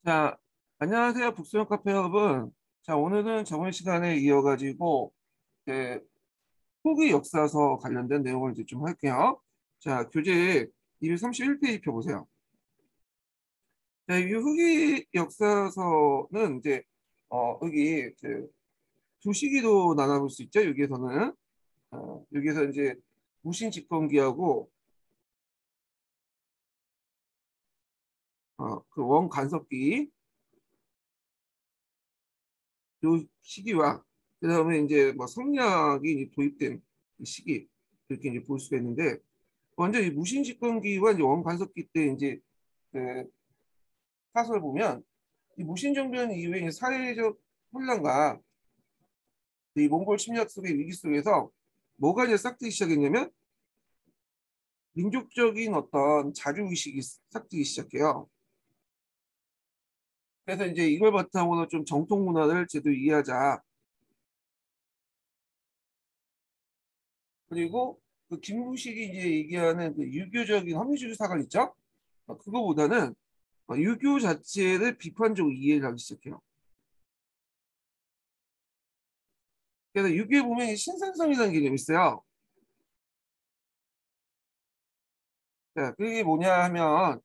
자, 안녕하세요. 북수영 카페 여러분. 자, 오늘은 저번 시간에 이어가지고 그 후기 역사서 관련된 내용을 이제 좀 할게요. 자, 교재 231페이지 펴보세요. 자, 이 후기 역사서는 이제 여기 두 시기로 나눠볼 수 있죠. 여기에서는 여기에서 이제 무신 집권기하고 그 원간섭기 요 시기와 그다음에 이제 뭐 성리학이 이제 도입된 이 시기 이렇게 이제 볼 수가 있는데 먼저 이 무신집권기와 이제 원간섭기 때 이제 그 사설을 보면 이 무신정변 이후에 이제 사회적 혼란과 이 몽골 침략 속의 위기 속에서 뭐가 이제 싹트기 시작했냐면 민족적인 어떤 자주의식이 싹트기 시작해요. 그래서 이제 이걸 바탕으로 좀 정통 문화를 제대로 이해하자. 그리고 그 김구식이 이제 얘기하는 그 유교적인 합리주의 사관 있죠? 그거보다는 유교 자체를 비판적으로 이해를 하기 시작해요. 그래서 유교에 보면 이 신선성이라는 개념이 있어요. 자, 그게 뭐냐 하면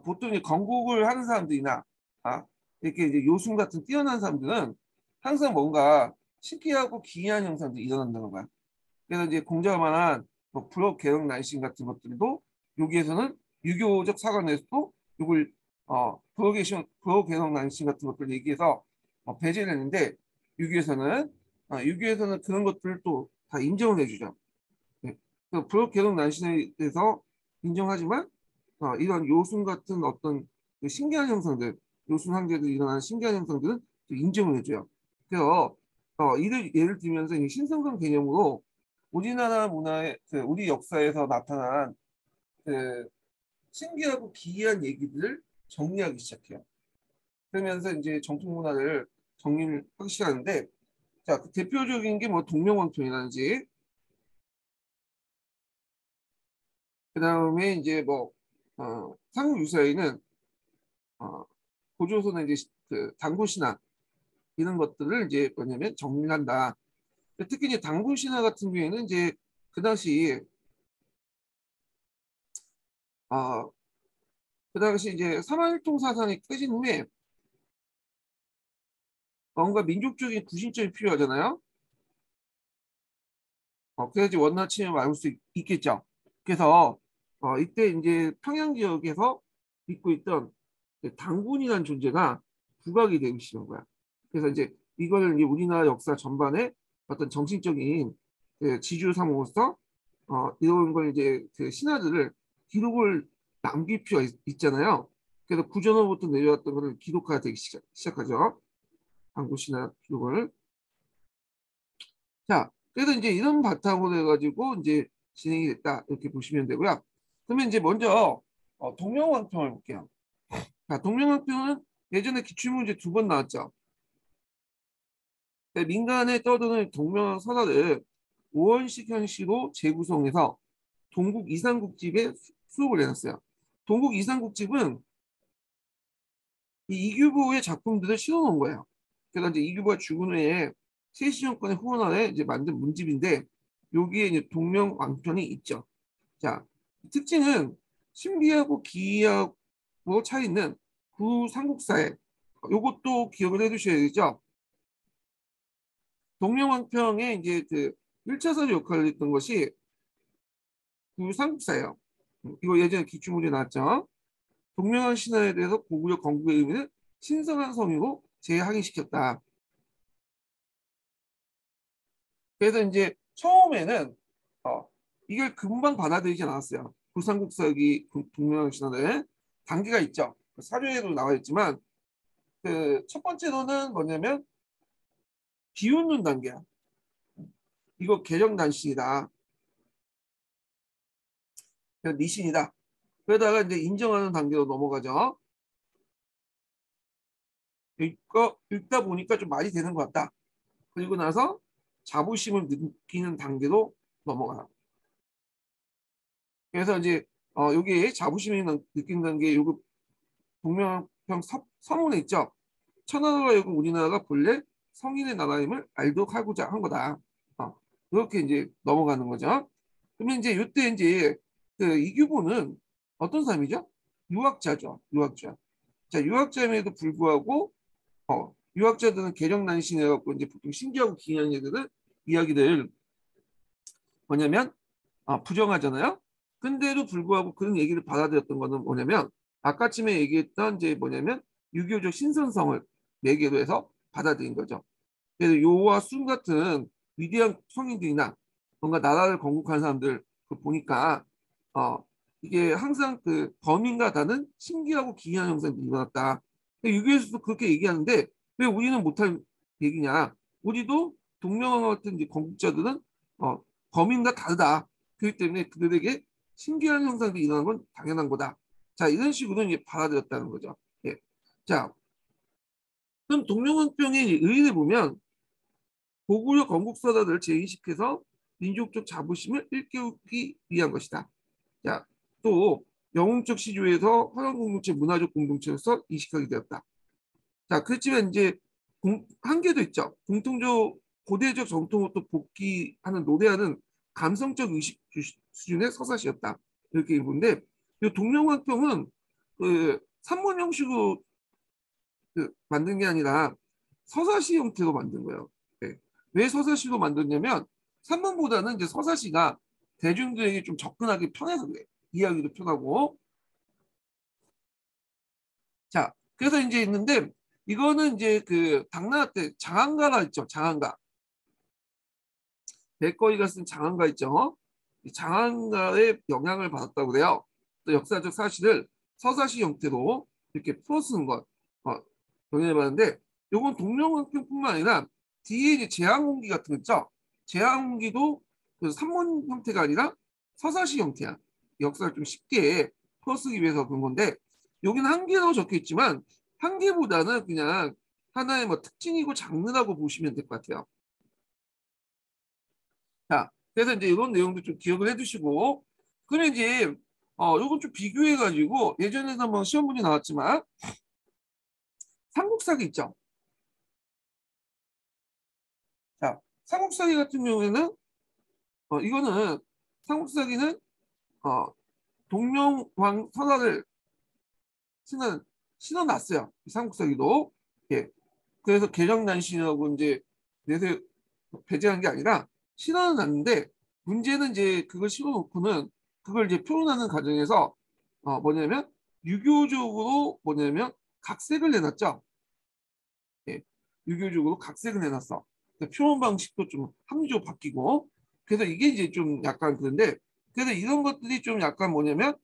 보통 이 건국을 하는 사람들이나 아, 이렇게 이제 요술 같은 뛰어난 사람들은 항상 뭔가 신기하고 기이한 현상들이 일어난다는 거야. 그래서 이제 공자만한 뭐 불업 개혁 난신 같은 것들도 여기에서는 유교적 사관에서도 이걸 불업 개혁 난신 같은 것들 얘기해서 배제를 했는데 유교에서는 유교에서는 그런 것들을 또 다 인정을 해주죠. 네. 그 불업 개혁 난신에 대해서 인정하지만 이런 요순 같은 어떤 그 신기한 형상들, 요순 황제들이 일어나는 신기한 형상들은 또 인정을 해줘요. 그래서 이를 예를 들면서 이 신성한 개념으로 우리나라 문화의 우리 역사에서 나타난 그 신기하고 기이한 얘기들을 정리하기 시작해요. 그러면서 이제 정통 문화를 정리를 하기 시작하는데, 자, 그 대표적인 게 뭐 동명왕통이라든지, 그 다음에 이제 뭐 상유사에는 어, 고조선의 이제 그 당군 신화 이런 것들을 이제 뭐냐면 정리한다. 특히 이제 당군 신화 같은 경우에는 이제 그 당시 어, 그 당시 이제 삼한일통 사상이 깨진 후에 뭔가 민족적인 구심점이 필요하잖아요. 그래야지 원나 침을 막을 수 있겠죠. 그래서 이때 이제 평양 지역에서 믿고 있던 당군이라는 존재가 부각이 되기 시작한 거야. 그래서 이제 이거를 이제 우리나라 역사 전반에 어떤 정신적인 그 지주 삼으로서 이런 걸 이제 그 신화들을 기록을 남길 필요가 있잖아요. 그래서 구전으로부터 내려왔던 것을 기록화되기 시작하죠. 당군 신화 기록을. 자, 그래서 이제 이런 바탕으로 해가지고 이제 진행이 됐다 이렇게 보시면 되고요. 그러면 이제 먼저 동명왕평을 볼게요. 자, 동명왕평은 예전에 기출문제 두 번 나왔죠. 네, 민간에 떠도는 동명왕 선화를 오원식 형식으로 재구성해서 동국 이상국집에 수록을 해놨어요. 동국 이상국집은 이 이규보의 작품들을 실어놓은 거예요. 그래서 이제 이규보가 죽은 후에 세시정권의 후원 아래 이제 만든 문집인데 여기에 이제 동명왕편이 있죠. 자, 특징은 신비하고 기이하고 차 있는 구삼국사에 요것도 기억을 해두셔야 되죠. 동명왕평의 이제 그 1차선 역할을 했던 것이 구삼국사예요. 이거 예전에 기출문제 나왔죠. 동명왕 신화에 대해서 고구려 건국의 의미를 신성한 성의로 재확인시켰다. 그래서 이제 처음에는 이걸 금방 받아들이지 않았어요. 구삼국사기 동명왕 신화는 단계가 있죠. 사료에도 나와 있지만 그 첫 번째로는 뭐냐면 비웃는 단계야. 이거 개정단신이다. 미신이다. 그러다가 이제 인정하는 단계로 넘어가죠. 이거 읽다 보니까 좀 말이 되는 것 같다. 그리고 나서 자부심을 느끼는 단계로 넘어가요. 그래서 이제 여기 자부심이 느낀다는 게 요거 동명평 서문에 있죠. 천하로 하여금 우리나라가 본래 성인의 나라임을 알도록 하고자 한 거다. 이렇게 이제 넘어가는 거죠. 그러면 이제 이때 이제 그 이규보는 어떤 사람이죠? 유학자죠. 유학자. 자, 유학자임에도 불구하고 유학자들은 계령난신해갖고 이제 보통 신기하고 기이한 얘들은 이야기들 뭐냐면 부정하잖아요. 근데도 불구하고 그런 얘기를 받아들였던 거는 뭐냐면 아까쯤에 얘기했던 이제 뭐냐면 유교적 신선성을 매개로 해서 받아들인 거죠. 그래서 요와 순 같은 위대한 성인들이나 뭔가 나라를 건국한 사람들 보니까 어 이게 항상 그 범인과 다른 신기하고 기이한 형상이 일어났다. 유교에서도 그렇게 얘기하는데 왜 우리는 못할 얘기냐? 우리도 동명왕 같은 이제 건국자들은 범인과 다르다. 그렇기 때문에 그들에게 신기한 형상들이 일어나는 건 당연한 거다. 자, 이런 식으로 이제 받아들였다는 거죠. 예. 자, 그럼 동명왕병의 의의를 보면 고구려 건국사다를 재인식해서 민족적 자부심을 일깨우기 위한 것이다. 자, 또 영웅적 시조에서 화강 공동체 문화적 공동체로서 인식하게 되었다. 자, 그렇지만 이제 한계도 있죠. 공통적 고대적 정통을 또 복귀하는 노래하는 감성적 의식 수준의 서사시였다. 이렇게 보는데 이 동명왕평은 그 산문 형식으로 만든 게 아니라 서사시 형태로 만든 거예요. 네. 왜 서사시로 만들냐면 산문보다는 이제 서사시가 대중들에게 좀 접근하기 편해서 그래. 이야기도 편하고. 자, 그래서 이제 있는데 이거는 이제 그 당나라 때 장안가가 있죠. 장안가. 백거이가 쓴 장안가 있죠. 이 장안가의 영향을 받았다고 그래요. 또 역사적 사실을 서사시 형태로 이렇게 풀어쓰는 것 영향을 받는데 이건 동명왕평뿐만 아니라 뒤에 이제 제왕홍기 같은 거 있죠. 제왕홍기도 그 산문 형태가 아니라 서사시 형태야. 역사를 좀 쉽게 풀어쓰기 위해서 그런 건데 여기는 한계로 적혀 있지만 한계보다는 그냥 하나의 뭐 특징이고 장르라고 보시면 될 것 같아요. 자, 그래서 이제 이런 내용도 좀 기억을 해두시고, 그럼 이제 요건 좀 비교해가지고 예전에도 한번 시험 문제 나왔지만 삼국사기 있죠. 자, 삼국사기 같은 경우에는 이거는 삼국사기는 어, 동명왕 선화를 신어놨어요. 삼국사기도. 예. 그래서 개정난신하고 이제 내세 배제한 게 아니라 신어놨는데 문제는 이제 그걸 신어놓고는 그걸 이제 표현하는 과정에서 뭐냐면 유교적으로 뭐냐면 각색을 내놨죠. 예. 유교적으로 각색을 내놨어. 그러니까 표현 방식도 좀 합리적으로 바뀌고 그래서 이게 이제 좀 약간 그런데 그래서 이런 것들이 좀 약간 뭐냐면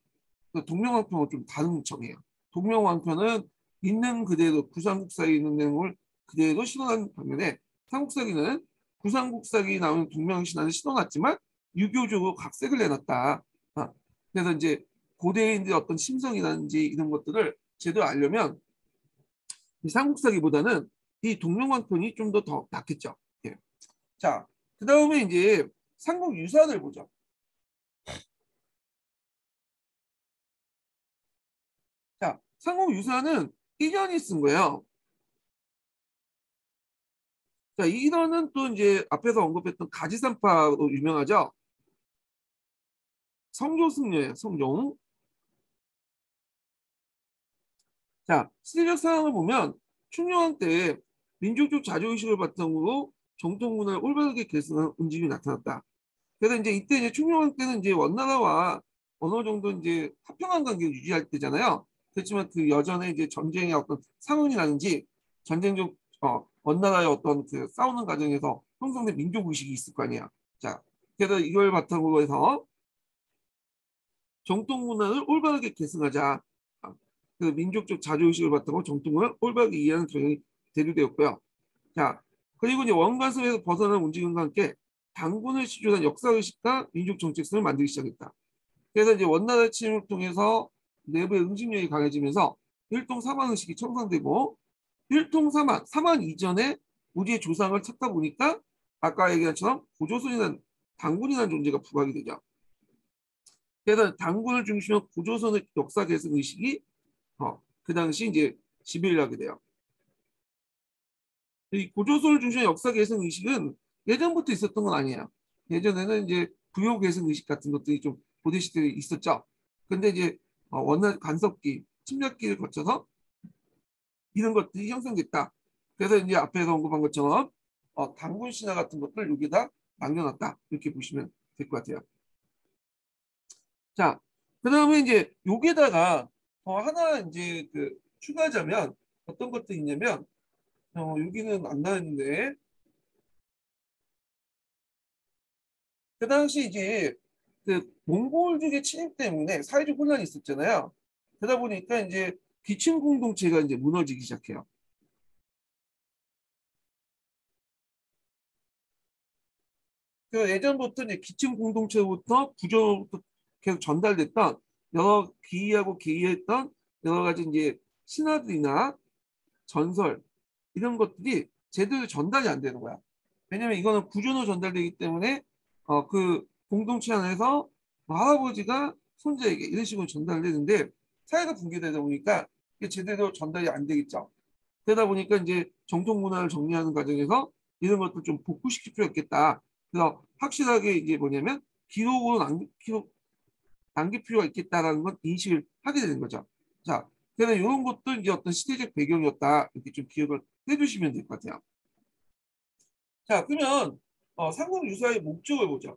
그 동명왕편은 좀 다른 점이에요. 동명왕편은 있는 그대로 구삼국사에 있는 내용을 그대로 신어난 반면에 삼국사기는 구삼국사기 나오는 동명신화를 신어놨지만 유교적으로 각색을 내놨다. 그래서 이제 고대인들의 어떤 심성이라든지 이런 것들을 제대로 알려면 이 삼국사기보다는 이 동명왕편이 좀 더 낫겠죠. 예. 자, 그 다음에 이제 삼국유사를 보죠. 자, 삼국유사는 이전이 쓴 거예요. 자, 이거는 또 이제 앞에서 언급했던 가지산파로 유명하죠. 성조승려예요, 성종. 자, 시대적 상황을 보면 충녕왕 때 민족적 자주의식을 바탕으로 정통문화를 올바르게 계승하는 움직임이 나타났다. 그래서 이제 이때 이제 충녕왕 때는 이제 원나라와 어느 정도 이제 화평한 관계를 유지할 때잖아요. 그렇지만 그 여전에 이제 전쟁의 어떤 상흔이라든지 전쟁적 원나라의 어떤 그 싸우는 과정에서 형성된 민족 의식이 있을 거 아니야. 자, 그래서 이걸 바탕으로 해서 정통 문화를 올바르게 계승하자. 그 민족적 자주의식을 바탕으로 정통 문화를 올바르게 이해하는 경향이 대두되었고요. 자, 그리고 이제 원관성에서 벗어난 움직임과 함께 당군을 시주한 역사의식과 민족 정체성을 만들기 시작했다. 그래서 이제 원나라 침입을 통해서 내부의 응집력이 강해지면서 일통사만 의식이 청산되고 일통사만, 사만 이전에 우리의 조상을 찾다 보니까 아까 얘기한 것처럼 고조선이라는 당군이라는 존재가 부각이 되죠. 그래서 당군을 중심으로 고조선의 역사 계승 의식이 그 당시 이제 지배를 하게 돼요. 이 고조선을 중심의 역사 계승 의식은 예전부터 있었던 건 아니에요. 예전에는 이제 부요 계승 의식 같은 것들이 좀 고대 시대에 있었죠. 근데 이제 원한 간섭기, 침략기를 거쳐서 이런 것들이 형성됐다. 그래서 이제 앞에서 언급한 것처럼 단군 신화 같은 것들 여기다 남겨놨다. 이렇게 보시면 될 것 같아요. 자, 그다음에 이제 여기다가 하나 이제 그 추가하자면 어떤 것도 있냐면 여기는 안 나왔는데 그 당시 이제 그 몽골족의 침입 때문에 사회적 혼란이 있었잖아요. 그러다 보니까 이제 기층 공동체가 이제 무너지기 시작해요. 그 예전부터 이제 기층 공동체부터 구조부터 계속 전달됐던 여러 기이하고 기이했던 여러 가지 이제 신화들이나 전설 이런 것들이 제대로 전달이 안 되는 거야. 왜냐면 이거는 구조로 전달되기 때문에 그 공동체 안에서 할아버지가 손자에게 이런 식으로 전달되는데 사회가 붕괴되다 보니까 이게 제대로 전달이 안 되겠죠. 그러다 보니까 이제 정통 문화를 정리하는 과정에서 이런 것도 좀 복구시킬 필요가 있겠다. 그래서 확실하게 이게 뭐냐면 기록으로 남길 필요가 있겠다라는 건 인식을 하게 되는 거죠. 자, 그래서 이런 것도 이제 어떤 시대적 배경이었다. 이렇게 좀 기억을 해두시면 될 것 같아요. 자, 그러면 삼국유사의 목적을 보죠.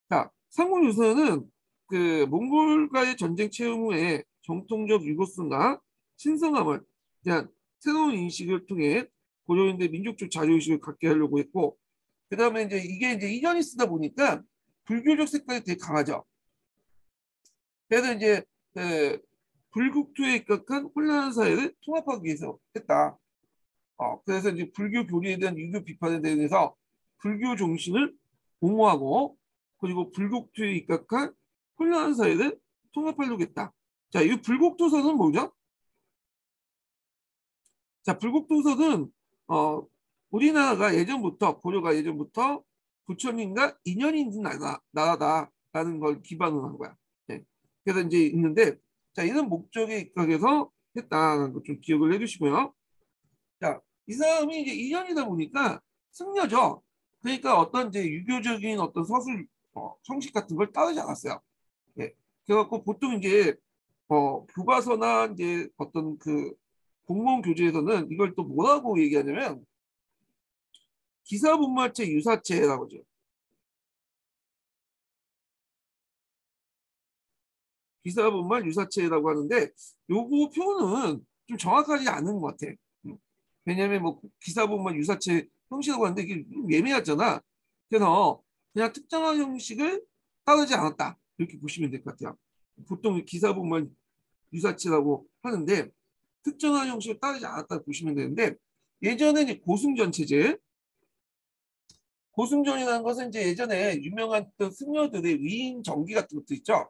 자, 삼국유사는 그 몽골과의 전쟁 체험 후에 정통적 유고성과 신성함을 대한 새로운 인식을 통해 고려인의 민족적 자료의식을 갖게 하려고 했고, 그 다음에 이제 이게 이제 이전이 쓰다 보니까 불교적 색깔이 되게 강하죠. 그래서 이제 그 불국토에 입각한 혼란한 사회를 통합하기 위해서 했다. 그래서 이제 불교 교리에 대한 유교 비판에 대해서 불교 정신을 옹호하고 그리고 불국토에 입각한 혼란한 사회를 통합하려고 했다. 자, 이 불국토선은 뭐죠? 자, 불국토선은 우리나라가 예전부터 고려가 예전부터 부처님과 인연이 있는 나라다라는 걸 기반으로 한 거야. 네. 그래서 이제 있는데 자, 이런 목적에 입각해서 했다는 거 좀 기억을 해주시고요. 자, 이 사람이 이제 인연이다 보니까 승려죠. 그러니까 어떤 이제 유교적인 어떤 서술 형식 같은 걸 따르지 않았어요. 예. 그래갖고 보통 이제 교과서나 이제 어떤 그 공무원 교재에서는 이걸 또 뭐라고 얘기하냐면 기사분말체 유사체라고 하죠. 기사분말 유사체라고 하는데 요거 표현은 좀 정확하지 않은 것 같아. 음. 왜냐하면 뭐 기사분말 유사체 형식이라고 하는데 이게 좀 예매하잖아. 그래서 그냥 특정한 형식을 따르지 않았다. 이렇게 보시면 될 것 같아요. 보통 기사분말 유사체라고 하는데 특정한 형식을 따르지 않았다 보시면 되는데 예전에 이제 고승전 체제 고승전이라는 것은 이제 예전에 유명한 승려들의 위인 정기 같은 것도 있죠.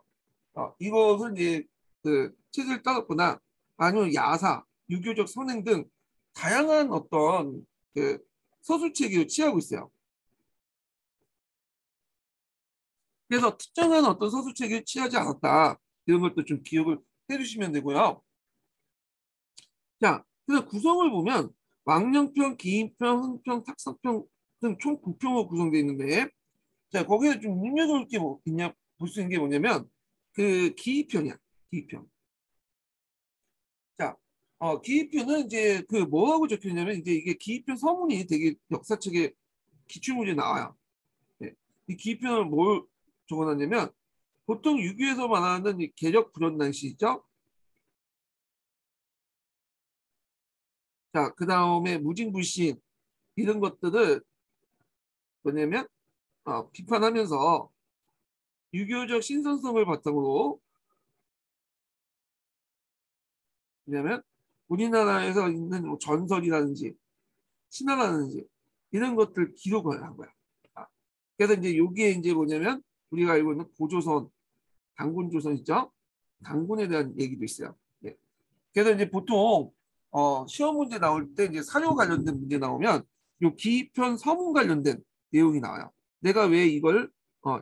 이것을 이제 그 체제를 따랐거나 아니면 야사, 유교적 선행 등 다양한 어떤 그 서술 체계를 취하고 있어요. 그래서 특정한 어떤 서술 체계를 취하지 않았다. 이런 것도 좀 기억을 해주시면 되고요. 자, 그래서 구성을 보면 왕령평, 기인평, 흥평, 탁상평 등 총 9평으로 구성되어 있는데 자, 거기에 좀 눈여겨볼 게 뭐 있냐, 볼 수 있는 게 뭐냐면 그 기이평이야. 기이평. 자, 기이편은 이제 그 뭐라고 적혀 있냐면 이제 이게 기이편 서문이 되게 역사책에 기출문제 나와요. 네. 이 기이편을 뭘 적어놨냐면 보통 유교에서 말하는 이 계적 불연난 시죠. 자, 그 다음에 무징불신 이런 것들을 뭐냐면 비판하면서 유교적 신선성을 바탕으로 왜냐면 우리나라에서 있는 뭐 전설이라든지 신화라든지 이런 것들 기록을 한 거야. 아, 그래서 이제 여기에 이제 뭐냐면 우리가 알고 있는 고조선, 당군조선 있죠? 당군에 대한 얘기도 있어요. 예. 그래서 이제 보통 시험 문제 나올 때 이제 사료 관련된 문제 나오면 요 기편 서문 관련된 내용이 나와요. 내가 왜 이걸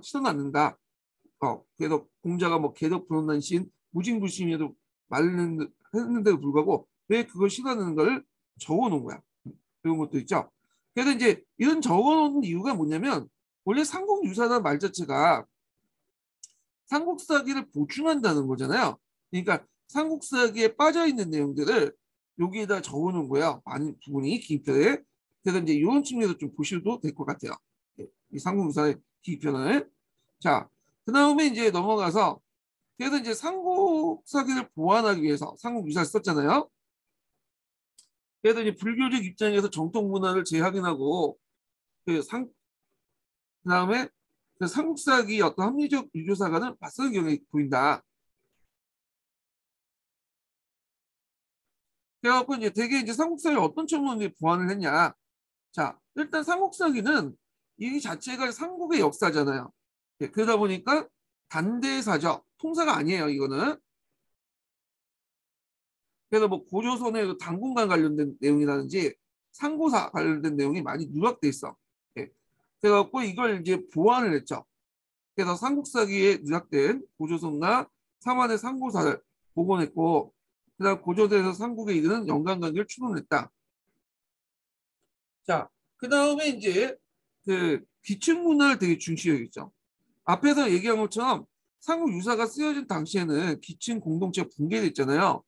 실어놨는가? 그래서 공자가 뭐 개덕 불온난 신, 무징불신에도 말을 했는데도 불구하고 왜 그걸 싫어하는 걸 적어놓은 거야. 그런 것도 있죠. 그래서 이제 이런 적어놓은 이유가 뭐냐면 원래 삼국유사라는 말 자체가 삼국사기를 보충한다는 거잖아요. 그러니까 삼국사기에 빠져 있는 내용들을 여기에다 적어놓은 거예요. 많은 부분이 기입편에. 그래서 이제 이런 측면에서 좀 보셔도 될 것 같아요. 이 삼국유사의 기입편을. 자, 그 다음에 이제 넘어가서 그래서 이제 삼국사기를 보완하기 위해서 삼국유사를 썼잖아요. 그래서 이제 불교적 입장에서 정통 문화를 재확인하고 그다음에 그 삼국사기 어떤 합리적 유교사가는 맞서는 경향이 보인다. 그래갖고 이제 되게 이제 삼국사를 어떤 측면으로 보완을 했냐. 자, 일단 삼국사기는 이 자체가 삼국의 역사잖아요. 예, 그러다 보니까 단대사적 통사가 아니에요, 이거는. 그래서 뭐 고조선의 그 당군간 관련된 내용이라든지 상고사 관련된 내용이 많이 누락돼 있어. 예. 그래갖고 이걸 이제 보완을 했죠. 그래서 삼국사기에 누락된 고조선과 삼한의 상고사를 복원했고, 그다음 고조선에서 삼국에 이르는 연관관계를 추론했다. 자, 그 다음에 이제 그 기층 문화를 되게 중시했죠. 앞에서 얘기한 것처럼 삼국 유사가 쓰여진 당시에는 기층 공동체가 붕괴됐잖아요.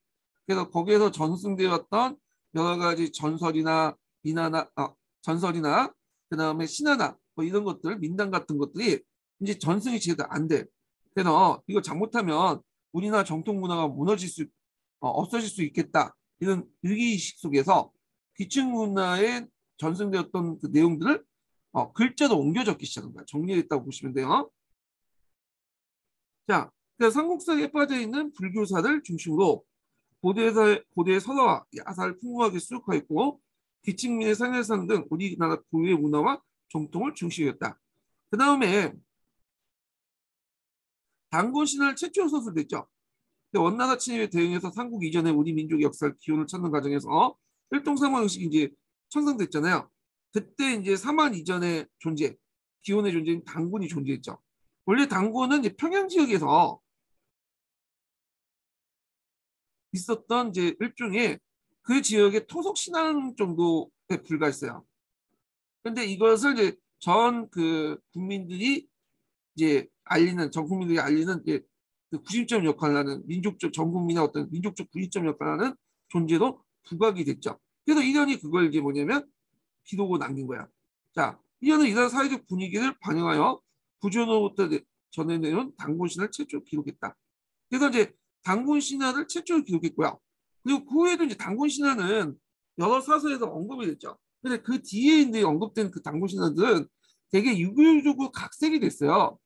그래서 거기에서 전승되어 왔던 여러 가지 전설이나 민화나 전설이나 그다음에 신화나 뭐 이런 것들 민담 같은 것들이 이제 전승이 제대로 안 돼. 그래서 이거 잘못하면 우리나라 정통 문화가 무너질 수 없어질 수 있겠다. 이런 위기의식 속에서 기층 문화에 전승되었던 그 내용들을 글자로 옮겨 적기 시작한 거야. 정리했다고 보시면 돼요. 자, 그래서 삼국사에 빠져 있는 불교사를 중심으로 고대 서사와 야사를 풍부하게 수록하였고 기층민의 상해상 등 우리나라 고유의 문화와 정통을 중시했다. 그 다음에 단군 신화를 최초로 서술됐죠. 원나라 침입에 대응해서 삼국 이전의 우리 민족의 역사를 기원을 찾는 과정에서 일동삼원 의식이 이제 천상됐잖아요. 그때 이제 삼한 이전의 존재, 기원의 존재인 단군이 존재했죠. 원래 단군은 이제 평양 지역에서 있었던 이제 일종의 그 지역의 토속 신앙 정도에 불과했어요. 근데 이것을 이제 전 그 국민들이 이제 알리는 전 국민들이 알리는 이제 그 구심점 역할을 하는 민족적 전 국민의 어떤 민족적 구심점 역할을 하는 존재로 부각이 됐죠. 그래서 이련이 그걸 이제 뭐냐면 기록으로 남긴 거야. 자, 이련은 이런 사회적 분위기를 반영하여 구조로부터 전해내온 단군 신화를 최초로 기록했다. 그래서 이제 단군 신화를 최초로 기록했고요. 그리고 그 후에도 이제 단군 신화는 여러 사서에서 언급이 됐죠. 근데 그 뒤에 이제 언급된 그 단군 신화들은 되게 유교적으로 각색이 됐어요.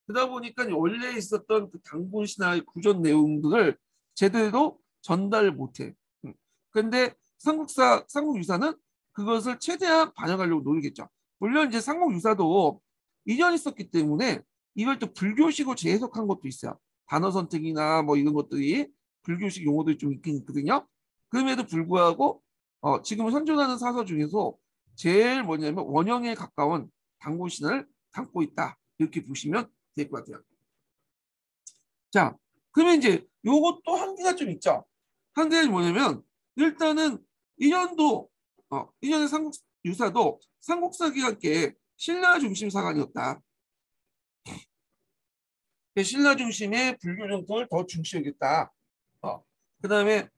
그러다 보니까 원래 있었던 그 단군 신화의 구전 내용들을 제대로 전달을 못해. 근데 삼국유사는 그것을 최대한 반영하려고 노리겠죠. 물론 이제 삼국유사도 이전이 있었기 때문에 이걸 또 불교식으로 재해석한 것도 있어요. 단어 선택이나 뭐 이런 것들이 불교식 용어들이 좀 있긴 있거든요. 그럼에도 불구하고 지금 현존하는 사서 중에서 제일 뭐냐면 원형에 가까운 단군신을 담고 있다. 이렇게 보시면 될 것 같아요. 자, 그러면 이제 요것도 한계가 좀 있죠. 한계가 뭐냐면 일단은 이년도 이년의 삼국 유사도 삼국사기와 함께 신라 중심 사관이었다. 신라 중심의 불교 정통을 더 중시하겠다. 그다음에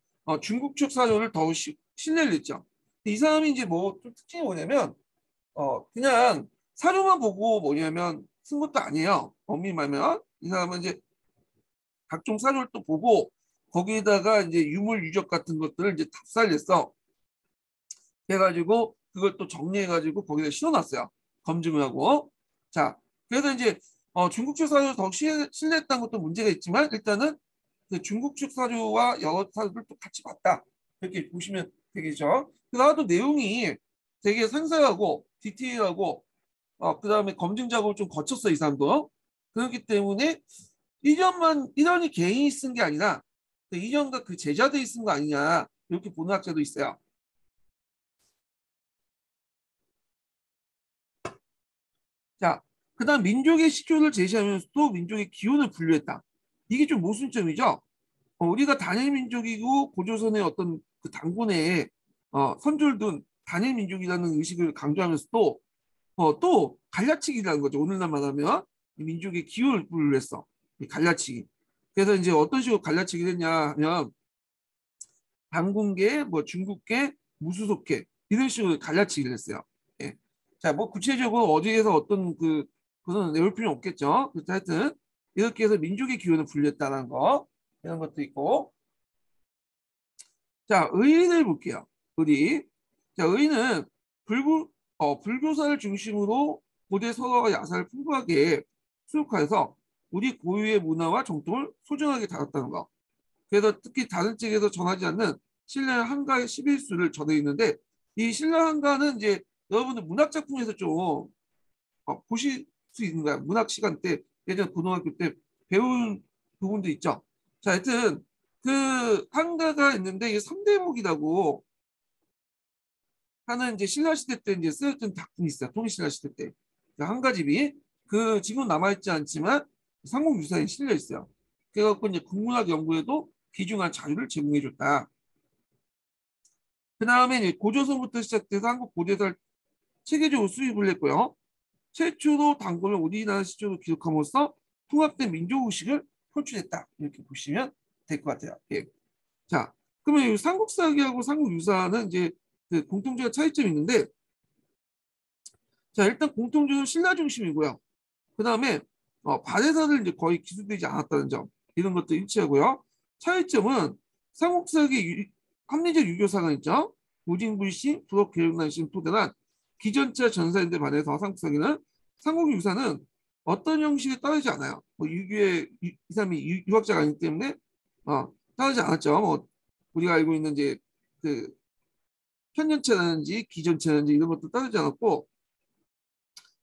중국 측 사조를 더 신뢰를 했죠. 이 사람이 이제 뭐 좀 특징이 뭐냐면 그냥 사료만 보고 뭐냐면 쓴 것도 아니에요. 엄밀히 말하면 이 사람은 이제 각종 사료를 또 보고 거기에다가 이제 유물 유적 같은 것들을 이제 답살냈어. 해가지고 그걸 또 정리해가지고 거기다 실어놨어요. 검증을 하고. 자, 그래서 이제 중국 측 사료를 더 신뢰했다는 것도 문제가 있지만 일단은 그 중국 측 사료와 여러 사료를 또 같이 봤다. 이렇게 보시면 되겠죠. 그다음에 내용이 되게 상세하고 디테일하고 그다음에 검증 작업을 좀 거쳤어 이 사람도. 그렇기 때문에 이전이 개인이 쓴 게 아니라 그 이전과 그 제자들이 쓴 거 아니냐 이렇게 보는 학자도 있어요. 자, 그다음 민족의 시초를 제시하면서도 민족의 기원을 분류했다. 이게 좀 모순점이죠. 우리가 단일 민족이고 고조선의 어떤 그 당군에 선졸든 단일 민족이라는 의식을 강조하면서도 또 갈라치기라는 거죠. 오늘날 말하면 이 민족의 기울을 했어. 이 갈라치기. 그래서 이제 어떤 식으로 갈라치기를 했냐 하면 당군계, 뭐 중국계, 무수속계 이런 식으로 갈라치기를 했어요. 예. 자, 뭐 구체적으로 어디에서 어떤 그거는 외울 필요는 없겠죠. 그래서 하여튼 이렇게 해서 민족의 기운을 분리했다는 거 이런 것도 있고. 자, 의인을 볼게요. 의리. 자, 의인은 불교사를 중심으로 고대 서가와 야사를 풍부하게 수록하여서 우리 고유의 문화와 정통을 소중하게 다뤘다는 거. 그래서 특히 다른 책에서 전하지 않는 신라 한가의 11수를 전해 있는데 이 신라 한가는 이제 여러분들 문학 작품에서 좀 보실 수 있는 거야. 문학 시간 때 예전 고등학교 때 배운 부분도 있죠. 자, 하여튼 그 한가가 있는데 이게 3대목이라고 하는 이제 신라 시대 때 이제 쓰였던 작품이 있어요. 통신라 시대 때. 그 한가집이 지금 남아있지 않지만 삼국유사에 실려 있어요. 그래갖고 이제 국문학 연구에도 귀중한 자료를 제공해줬다. 그 다음에 이제 고조선부터 시작돼서 한국 고대사를 체계적으로 수입을 했고요. 최초로 단권을 우리나라 시초로 기록함으로써 통합된 민족의식을 표출했다. 이렇게 보시면 될 것 같아요. 예. 자, 그러면 이 삼국사기하고 삼국유사는 이제 그 공통적인 차이점이 있는데, 자, 일단 공통적으로 신라 중심이고요. 그 다음에 발해사를 이제 거의 기술되지 않았다는 점, 이런 것도 일치하고요. 차이점은 삼국사기 합리적 유교사가 있죠. 무진불신, 불업계획난신 토대란 기전자 전사인데 반해서 삼국사기는 삼국유사는 어떤 형식에 따르지 않아요. 뭐 유교의 이 사람이 유학자가 아니기 때문에 따르지 않았죠. 뭐 우리가 알고 있는 이제 그 편년체라든지 기전체라든지 이런 것도 따르지 않았고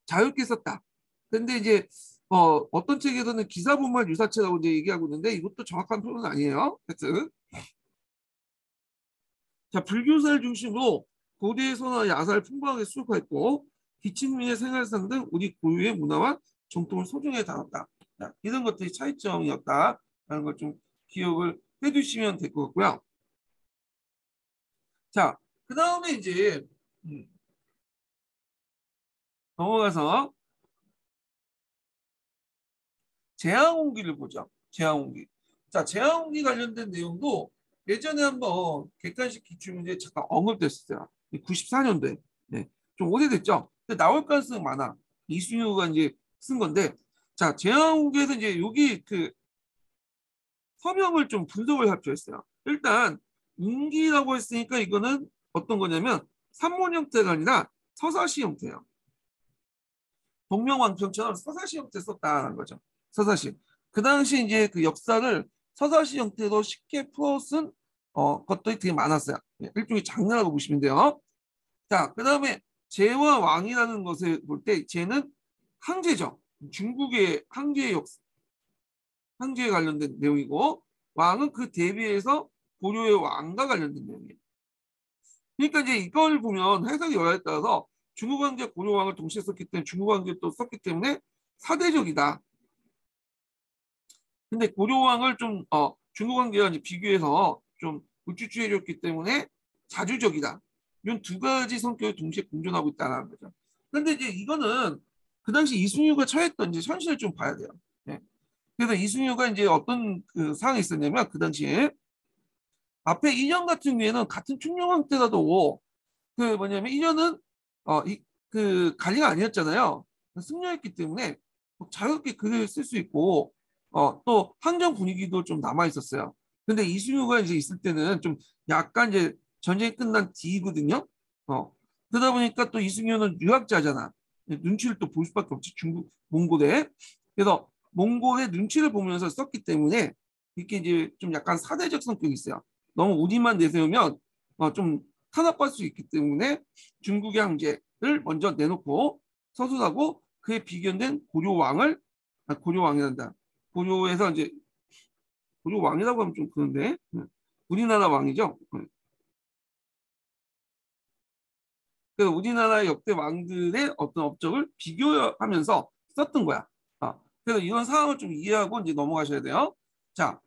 자유롭게 썼다. 근데 이제 어떤 책에서는 기사분말 유사체라고 이제 얘기하고 있는데 이것도 정확한 표현은 아니에요. 하여튼 자, 불교사를 중심으로 고대에서나 야사를 풍부하게 수록했고 기친민의 생활상 등 우리 고유의 문화와 정통을 소중하게 다뤘다. 자, 이런 것들이 차이점이었다라는 걸 좀 기억을 해두시면 될 것 같고요. 자, 그 다음에 이제 넘어가서 제왕홍기를 보죠. 제왕홍기. 자, 제왕홍기 관련된 내용도 예전에 한번 객관식 기출문제 잠깐 언급됐었어요. 94년도에. 네. 좀 오래됐죠. 근데 나올 가능성이 많아. 이순유가 이제 쓴 건데, 자, 제왕홍기에서 이제 여기 그 서명을 좀 분석을 할 필요가 있어요. 일단 웅기라고 했으니까 이거는 어떤 거냐면 산문 형태가 아니라 서사시 형태예요. 동명왕평처럼 서사시 형태 썼다는 거죠. 서사시. 그 당시 이제 그 역사를 서사시 형태로 쉽게 풀어 쓴 것들이 되게 많았어요. 일종의 장르라고 보시면 돼요. 자, 그 다음에 제와 왕이라는 것을 볼 때 제는 황제죠. 중국의 황제의 역사, 황제에 관련된 내용이고 왕은 그 대비해서 고려의 왕과 관련된 내용이에요. 그러니까 이제 이걸 보면 해석이 여야에 따라서 중국 황제 고려 왕을 동시에 썼기 때문에 중국 황제 또 썼기 때문에 사대적이다. 근데 고려 왕을 좀 중국 황제와 이제 비교해서 좀 우쭈쭈해줬기 때문에 자주적이다. 이런 두 가지 성격이 동시에 공존하고 있다는 거죠. 근데 이제 이거는 그 당시 이순유가 처했던 이제 현실을 좀 봐야 돼요. 네. 그래서 이순유가 이제 어떤 그 상황이 있었냐면 그 당시에 앞에 2년 같은 경우에는 같은 충녕왕 때라도 그 뭐냐면 2년은 그 관리가 아니었잖아요. 승려했기 때문에 자유롭게 글을 쓸 수 있고 또 항정 분위기도 좀 남아 있었어요. 근데 이순유가 이제 있을 때는 좀 약간 이제 전쟁이 끝난 뒤거든요. 그러다 보니까 또 이순유는 유학자잖아. 눈치를 또 볼 수밖에 없지. 중국 몽골에. 그래서 몽골의 눈치를 보면서 썼기 때문에 이렇게 이제 좀 약간 사대적 성격이 있어요. 너무 우리만 내세우면 좀 탄압받을 수 있기 때문에 중국의 황제를 먼저 내놓고 서술하고 그에 비견된 고려왕이란다. 고려에서 이제 고려왕이라고 하면 좀 그런데 우리나라 왕이죠. 그래서 우리나라 역대 왕들의 어떤 업적을 비교하면서 썼던 거야. 그래서 이런 상황을 좀 이해하고 이제 넘어가셔야 돼요. 자,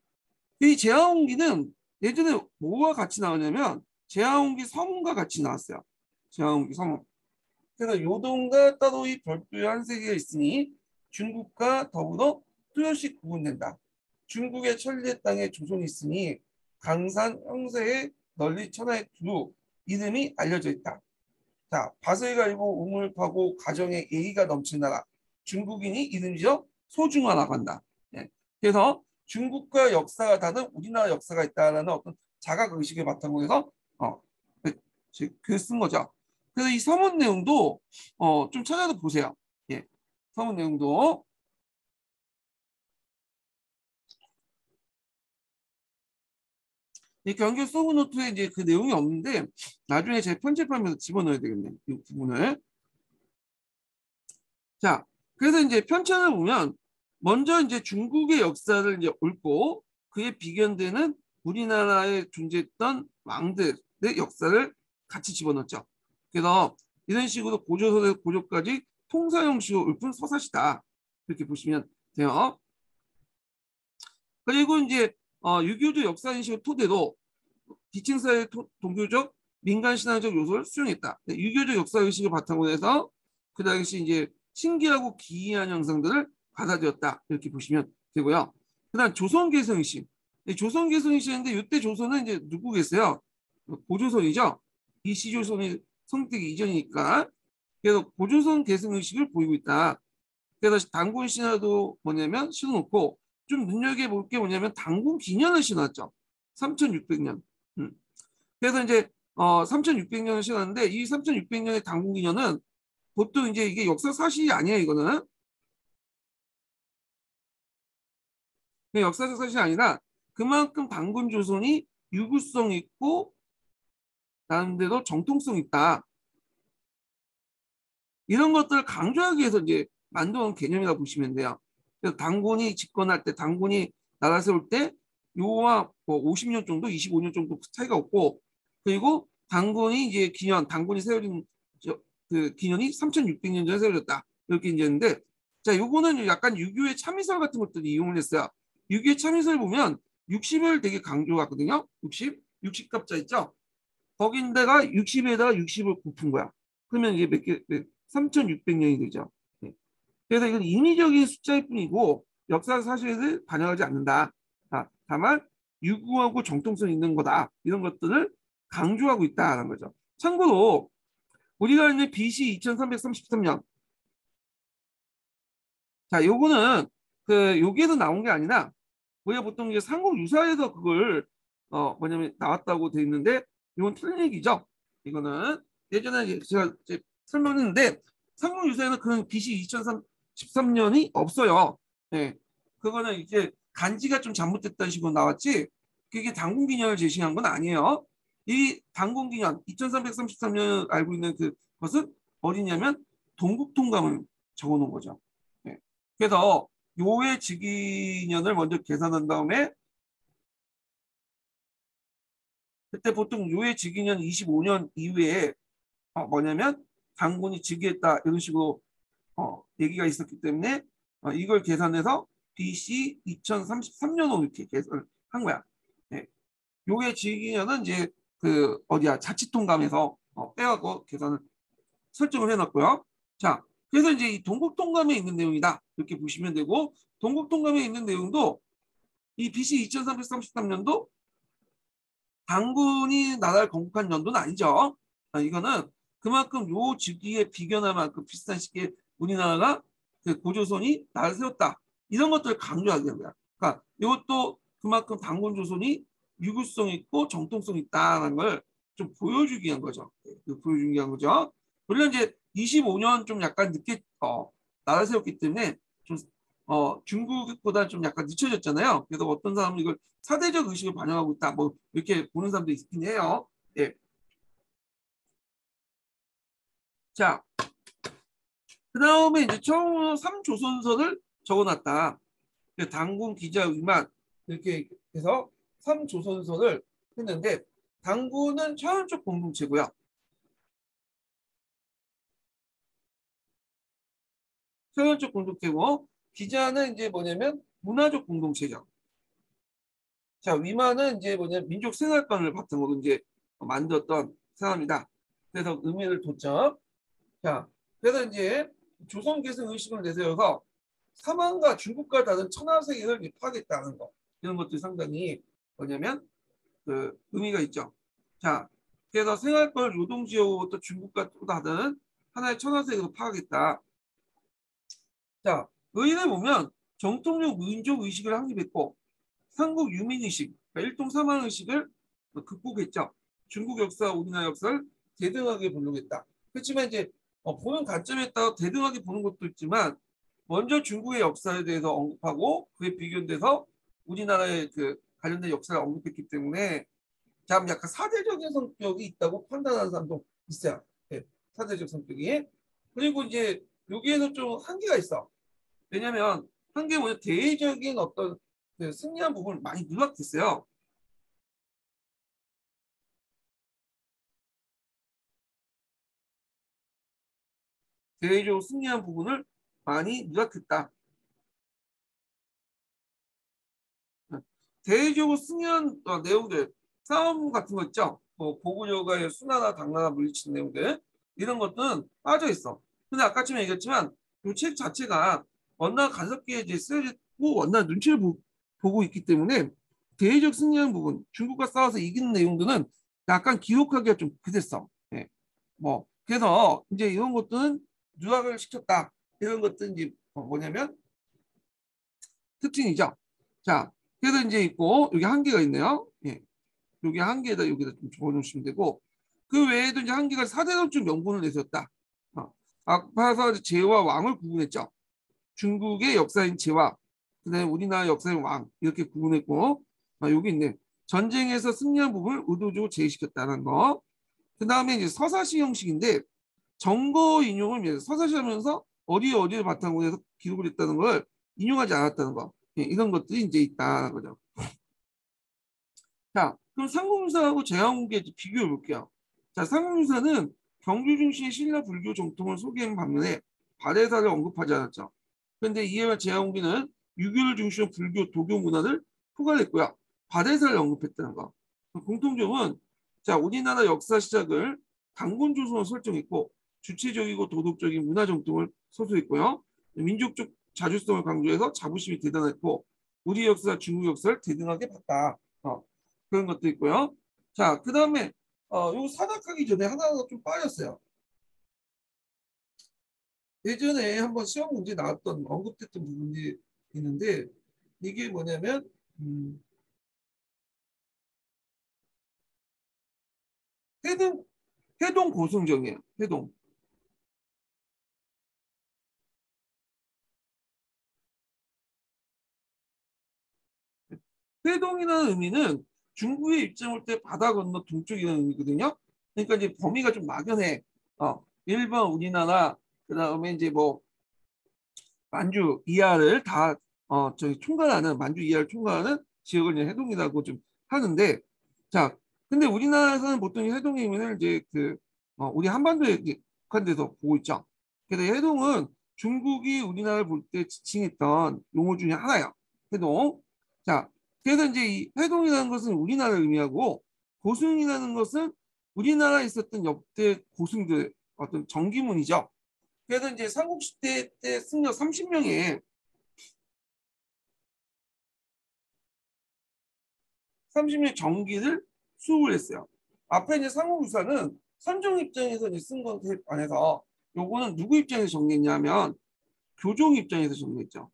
이 제하옹기는 예전에 뭐와 같이 나오냐면 제하옹기 서문과 같이 나왔어요. 제하옹기 서문. 그래서 요동과 따로이 별도의 한 세계가 있으니 중국과 더불어 뚜렷이 구분된다. 중국의 천리의 땅에 조선이 있으니 강산 형세에 널리 천하의 두루 이름이 알려져 있다. 자, 밭을 갈고 우물 파고 가정에 예의가 넘치는 나라. 중국인이 이름지어 소중하라고 한다. 예. 그래서 중국과 역사가 다른 우리나라 역사가 있다라는 어떤 자각 의식을 바탕으로 해서 글쓴 거죠. 그래서 이 서문 내용도 좀 찾아서 보세요. 예. 서문 내용도 이 경기 소그노트에 이제 그 내용이 없는데 나중에 제 편집하면서 집어넣어야 되겠네. 이 부분을. 자, 그래서 이제 편찬을 보면 먼저 이제 중국의 역사를 이제 옳고 그에 비견되는 우리나라에 존재했던 왕들의 역사를 같이 집어넣었죠. 그래서 이런 식으로 고조선에서 고조까지 통사 형식으로 읊은 서사시다. 이렇게 보시면 돼요. 그리고 이제 유교적 역사 인식을 토대로 기층사회 종교적 민간 신앙적 요소를 수용했다. 유교적 역사 의식을 바탕으로 해서 그 당시 이제 신기하고 기이한 형상들을 받아들였다. 이렇게 보시면 되고요. 그다음 조선 개성 의식. 조선 개성 의식인데 이때 조선은 이제 누구 계세요? 고조선이죠. 이 시조선이 성되기 이전이니까. 그래서 고조선 개성 의식을 보이고 있다. 그래서 단군 신화도 뭐냐면 신어놓고 좀 눈여겨볼 게 뭐냐면 단군 기년을 신었죠. 3600년. 그래서 이제 3600년을 신었는데 이 3600년의 단군 기년은 보통 이제 이게 역사 사실이 아니에요. 이거는 역사적 사실이 아니라 그만큼 단군 조선이 유구성 있고 나름대로 정통성 있다. 이런 것들을 강조하기 위해서 이제 만들어온 개념이라고 보시면 돼요. 그래서 단군이 집권할 때, 단군이 나라 세울 때 요와 뭐 50년 정도, 25년 정도 차이가 없고, 그리고 단군이 이제 기년, 단군이 세워진 그 기년이 3600년 전에 세워졌다. 이렇게 이제 했는데, 자, 요거는 약간 유교의 참이설 같은 것들이 이용을 했어요. 유교의 참이설 보면 60을 되게 강조하거든요. 60갑자 있죠? 거긴데가 60에다가 60을 곱은 거야. 그러면 이게 몇 개, 3600년이 되죠. 네. 그래서 이건 인위적인 숫자일 뿐이고 역사 사실을 반영하지 않는다. 다만 유구하고 정통성 있는 거다. 이런 것들을 강조하고 있다는 거죠. 참고로 우리가 있는 BC 2333년. 자, 요거는 여기에서 나온 게 아니라 우리가 보통 이제 삼국유사에서 그걸 뭐냐면 나왔다고 돼 있는데 이건 틀린 얘기죠. 이거는 예전에 제가 이제 설명했는데 삼국유사에는 그런 BC 2013년이 없어요. 네. 그거는 이제 간지가 좀 잘못됐다는 식으로 나왔지 그게 단군기년을 제시한 건 아니에요. 이 단군기년 2333년 알고 있는 그것은 어디냐면 동국통감을 적어놓은 거죠. 네. 그래서 요의 즉위년을 먼저 계산한 다음에 그때 보통 요의 즉위년 25년 이후에 뭐냐면 장군이 즉위했다 이런 식으로 얘기가 있었기 때문에 이걸 계산해서 BC 2033년으로 이렇게 계산을 한 거야. 네. 요의 즉위년은 이제 어디야 자치통감에서 빼갖고 계산을 설정을 해놨고요. 자, 그래서 이제 이 동국통감에 있는 내용이다 이렇게 보시면 되고 동국통감에 있는 내용도 이 BC 2333년도 당군이 나라를 건국한 연도는 아니죠. 이거는 그만큼 요 즉위에 비견할 만큼 비슷한 시기에 우리나라가 고조선이 나라를 세웠다. 이런 것들을 강조하게 된 거야. 그러니까 이것도 그만큼 당군 조선이 유구성 있고 정통성 있다는 걸 좀 보여주기 위한 거죠. 보여주기 위한 거죠. 물론 이제 25년 좀 약간 늦게 나라를 세웠기 때문에 좀 중국보다 좀 약간 늦춰졌잖아요. 그래서 어떤 사람은 이걸 사대적 의식을 반영하고 있다. 뭐 이렇게 보는 사람도 있긴 해요. 예. 자, 그 다음에 이제 처음으로 3조선서를 적어놨다. 당군 기자 위만 이렇게 해서 3조선서를 했는데 당군은 자연적 공동체고요. 자연적 공동체고 기자는 이제 뭐냐면 문화적 공동체죠. 자, 위만은 이제 뭐냐 민족 생활관을 바탕으로 이제 만들었던 사람이다. 그래서 의미를 뒀죠. 자, 그래서 이제 조선 계승 의식을 내세워서 사만과 중국과 다른 천하세계를 파겠다는 거. 이런 것들이 상당히 뭐냐면 그 의미가 있죠. 자, 그래서 생활권을 요동지역으로부터 중국과 또 다른 하나의 천하세계로 파악했다. 자, 의인에 보면 정통적 민족 의식을 확립했고 삼국 유민의식, 그러니까 일동사망의식을 극복했죠. 중국 역사, 우리나라 역사를 대등하게 보려겠다. 그렇지만 이제 보는 관점에 따라 대등하게 보는 것도 있지만 먼저 중국의 역사에 대해서 언급하고 그에 비교돼서 우리나라의 그 관련된 역사를 언급했기 때문에 참 약간 사대적인 성격이 있다고 판단하는 사람도 있어요. 네, 사대적 성격이. 그리고 이제 여기에는 좀 한계가 있어. 왜냐하면 한계 뭐냐 대외적인 어떤 그 승리한 부분을 많이 누락됐어요. 대외적으로 승리한 부분을 많이 누락했다. 대외적으로 승리한 내용들, 싸움 같은 거 있죠. 뭐 고구려가의 수나나 당나라 물리치는 내용들 이런 것들은 빠져 있어. 근데 아까쯤에 얘기했지만 이 책 자체가 워낙 가볍게 이제 쓰여지고 워낙 눈치를 보고 있기 때문에 대외적 승리한 부분, 중국과 싸워서 이기는 내용들은 약간 기록하기가 좀 그랬어. 예. 뭐 그래서 이제 이런 것들은 누락을 시켰다. 이런 것들은 이제 뭐냐면 특징이죠. 자, 그래서 이제 있고 여기 한계가 있네요. 예. 여기 한계에다 여기다 좀 적어놓으시면 되고 그 외에도 이제 한계가 사대론적 명분을 내세웠다. 아파서 제와 왕을 구분했죠. 중국의 역사인 제와 그다음에 우리나라 역사인 왕 이렇게 구분했고 여기 있네. 전쟁에서 승리한 부분을 의도적으로 제시시켰다는 거. 그 다음에 이제 서사시 형식인데 정거 인용을 위해서 서사시 하면서 어디를 바탕으로 해서 기록을 했다는 걸 인용하지 않았다는 거. 예, 이런 것들이 이제 있다는 거죠. 자, 그럼 상공유사하고 제왕국의 비교해 볼게요. 자, 상공유사는 경주 중시의 신라 불교 정통을 소개한 반면에 발해사를 언급하지 않았죠. 그런데 이해와 제왕국에는 유교를 중시한 불교, 도교 문화를 포괄했고요. 발해사를 언급했다는 거. 공통점은 자, 우리나라 역사 시작을 단군조선으로 설정했고 주체적이고 도덕적인 문화 정통을 소수했고요. 민족적 자주성을 강조해서 자부심이 대단했고 우리 역사, 중국 역사를 대등하게 봤다. 그런 것도 있고요. 자, 그 다음에 요 산악하기 전에 하나가 좀 빠졌어요. 예전에 한번 시험 문제 나왔던 언급됐던 부분이 있는데 이게 뭐냐면 해동 해동 고성정이에요. 해동. 해동이라는 의미는 중국의 입장을 때 바다 건너 동쪽이라는 의미거든요. 그러니까 이제 범위가 좀 막연해. 일본, 우리나라, 그다음에 이제 뭐 만주 이하를 다 저기 총괄하는 만주 이하를 총괄하는 지역을 이제 해동이라고 좀 하는데 자 근데 우리나라에서는 보통 해동의 의미를 이제 그 우리 한반도에 이제 북한돼서 보고 있죠. 그래서 해동은 중국이 우리나라를 볼 때 지칭했던 용어 중에 하나야. 해동. 자 그래서 이제 이 해동이라는 것은 우리나라를 의미하고 고승이라는 것은 우리나라에 있었던 역대 고승들 어떤 정기문이죠. 그래서 이제 삼국시대 때 승려 30명의 30명 정기를 수업을 했어요. 앞에 이제 삼국유사는 선종 입장에서 이제 쓴 것에 반해서 요거는 누구 입장에서 정리했냐면 교종 입장에서 정리했죠.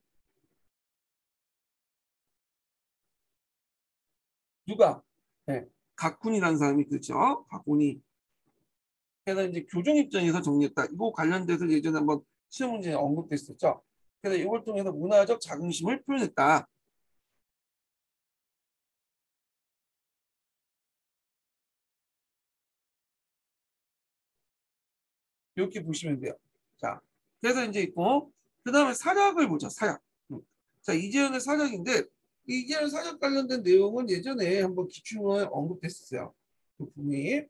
누가? 네. 각군이라는 사람이 그렇죠. 각군이. 그래서 이제 교종 입장에서 정리했다. 이거 관련돼서 예전에 한번 시험 문제에 언급됐었죠. 그래서 이걸 통해서 문화적 자긍심을 표현했다. 이렇게 보시면 돼요. 자, 그래서 이제 있고 그 다음에 사략을 보자. 사략. 자, 이재현의 사략인데 이재현 사략 관련된 내용은 예전에 한번 기출문에 언급됐었어요. 그 부분이.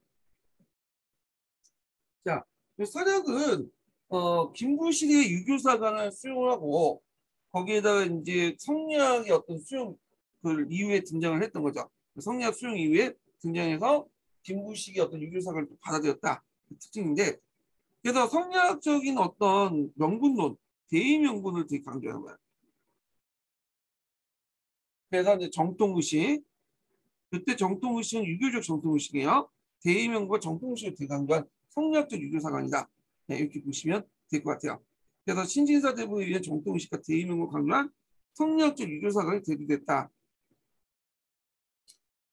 자, 이 사략은 김구실의 유교사관을 수용하고 거기에다가 이제 성리학의 어떤 수용 그 이후에 등장을 했던 거죠. 성리학 수용 이후에 등장해서 김구식의 어떤 유교사를 받아들였다. 그 특징인데, 그래서 성리학적인 어떤 명분론, 대의 명분을 되게 강조하는 거야. 그래서 이제 정통의식, 그때 정통의식은 유교적 정통의식이에요. 대의 명분과 정통의식을 되게 강조한 성리학적 유교사관이다. 네, 이렇게 보시면 될 것 같아요. 그래서 신진사 대부에 의한 정통의식과 대의 명분을 강조한 성리학적 유교사관이 대두됐다.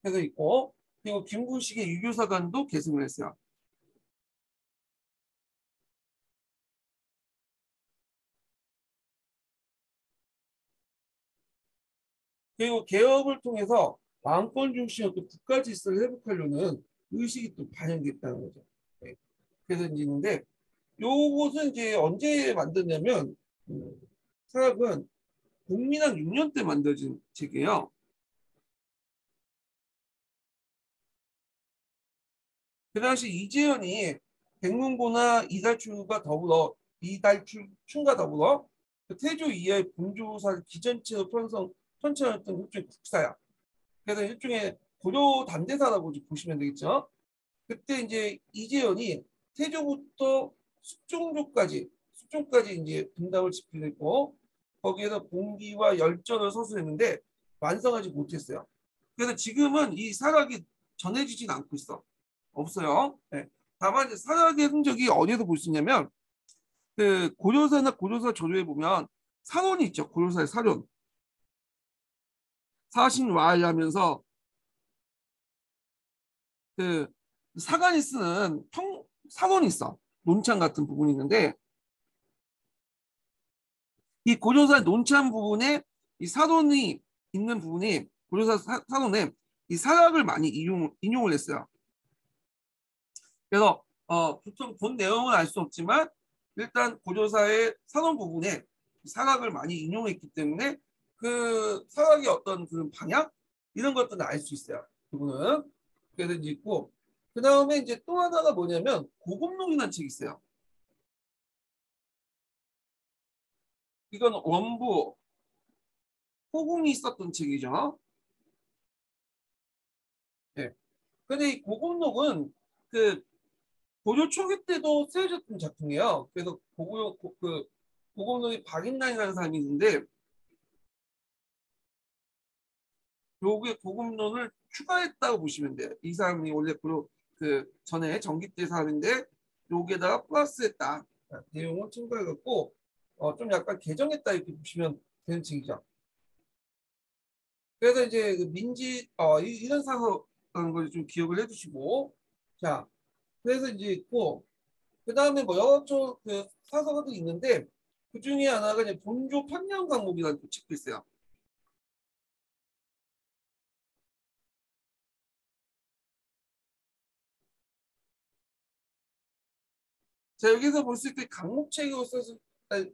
해서 있고, 그리고 김구식의 유교사관도 계승을 했어요. 그리고 개혁을 통해서 왕권 중심의 또 국가 질서를 회복하려는 의식이 또 반영됐다는 거죠. 네. 그래서 이제 있는데 요것은 이제 언제 만드냐면 사학은 국민학 6년 때 만들어진 책이에요. 그 당시 이재현이 백문고나 이달춘과 더불어 그 태조 이하의 본조사 기전체로 편성했던 일종의 국사야. 그래서 일종의 고려 단대사라고 보시면 되겠죠. 그때 이제 이재현이 태조부터 숙종까지 이제 분담을 집필했고 거기에서 공기와 열전을 서술했는데 완성하지 못했어요. 그래서 지금은 이 사락이 전해지진 않고 있어. 없어요. 네. 다만 이제 사락의 흔적이 어디에서 볼 수 있냐면 그 고려사나 고려사 조류에 보면 사론이 있죠. 고려사의 사론. 사신와이 하면서 그 사관이 쓰는 사론이 있어. 논창 같은 부분이 있는데 이 고려사 논창 부분에 이 사론이 있는 부분이 고려사 사론에 이 사락을 많이 인용을 했어요. 그래서 보통 본 내용은 알 수 없지만 일단 고려사의 사론 부분에 사락을 많이 인용했기 때문에 그 사락의 어떤 그 방향 이런 것들은 알 수 있어요. 그분은 그래서 이제 있고 그 다음에 이제 또 하나가 뭐냐면 고금록이라는 책이 있어요. 이건 원부 호궁이 있었던 책이죠. 네. 근데 이 고금록은 그 고려 초기 때도 쓰여졌던 작품이에요. 그래서 고금록이 박인란이라는 사람이 있는데 요게 고금론을 추가했다고 보시면 돼요. 이 사람이 원래 그 전에 전기대 사람인데 여기에다가 플러스했다. 내용을 첨가해갖고 좀 약간 개정했다 이렇게 보시면 되는 층이죠. 그래서 이제 그 이런 사서라는 걸 좀 기억을 해두시고 자 그래서 이제 있고 그 다음에 뭐 여러 그 사서가 있는데 그 중에 하나가 이제 본조 편량 강목이라는 책도 있어요. 자, 여기서 볼 수 있게 강목책으로 써서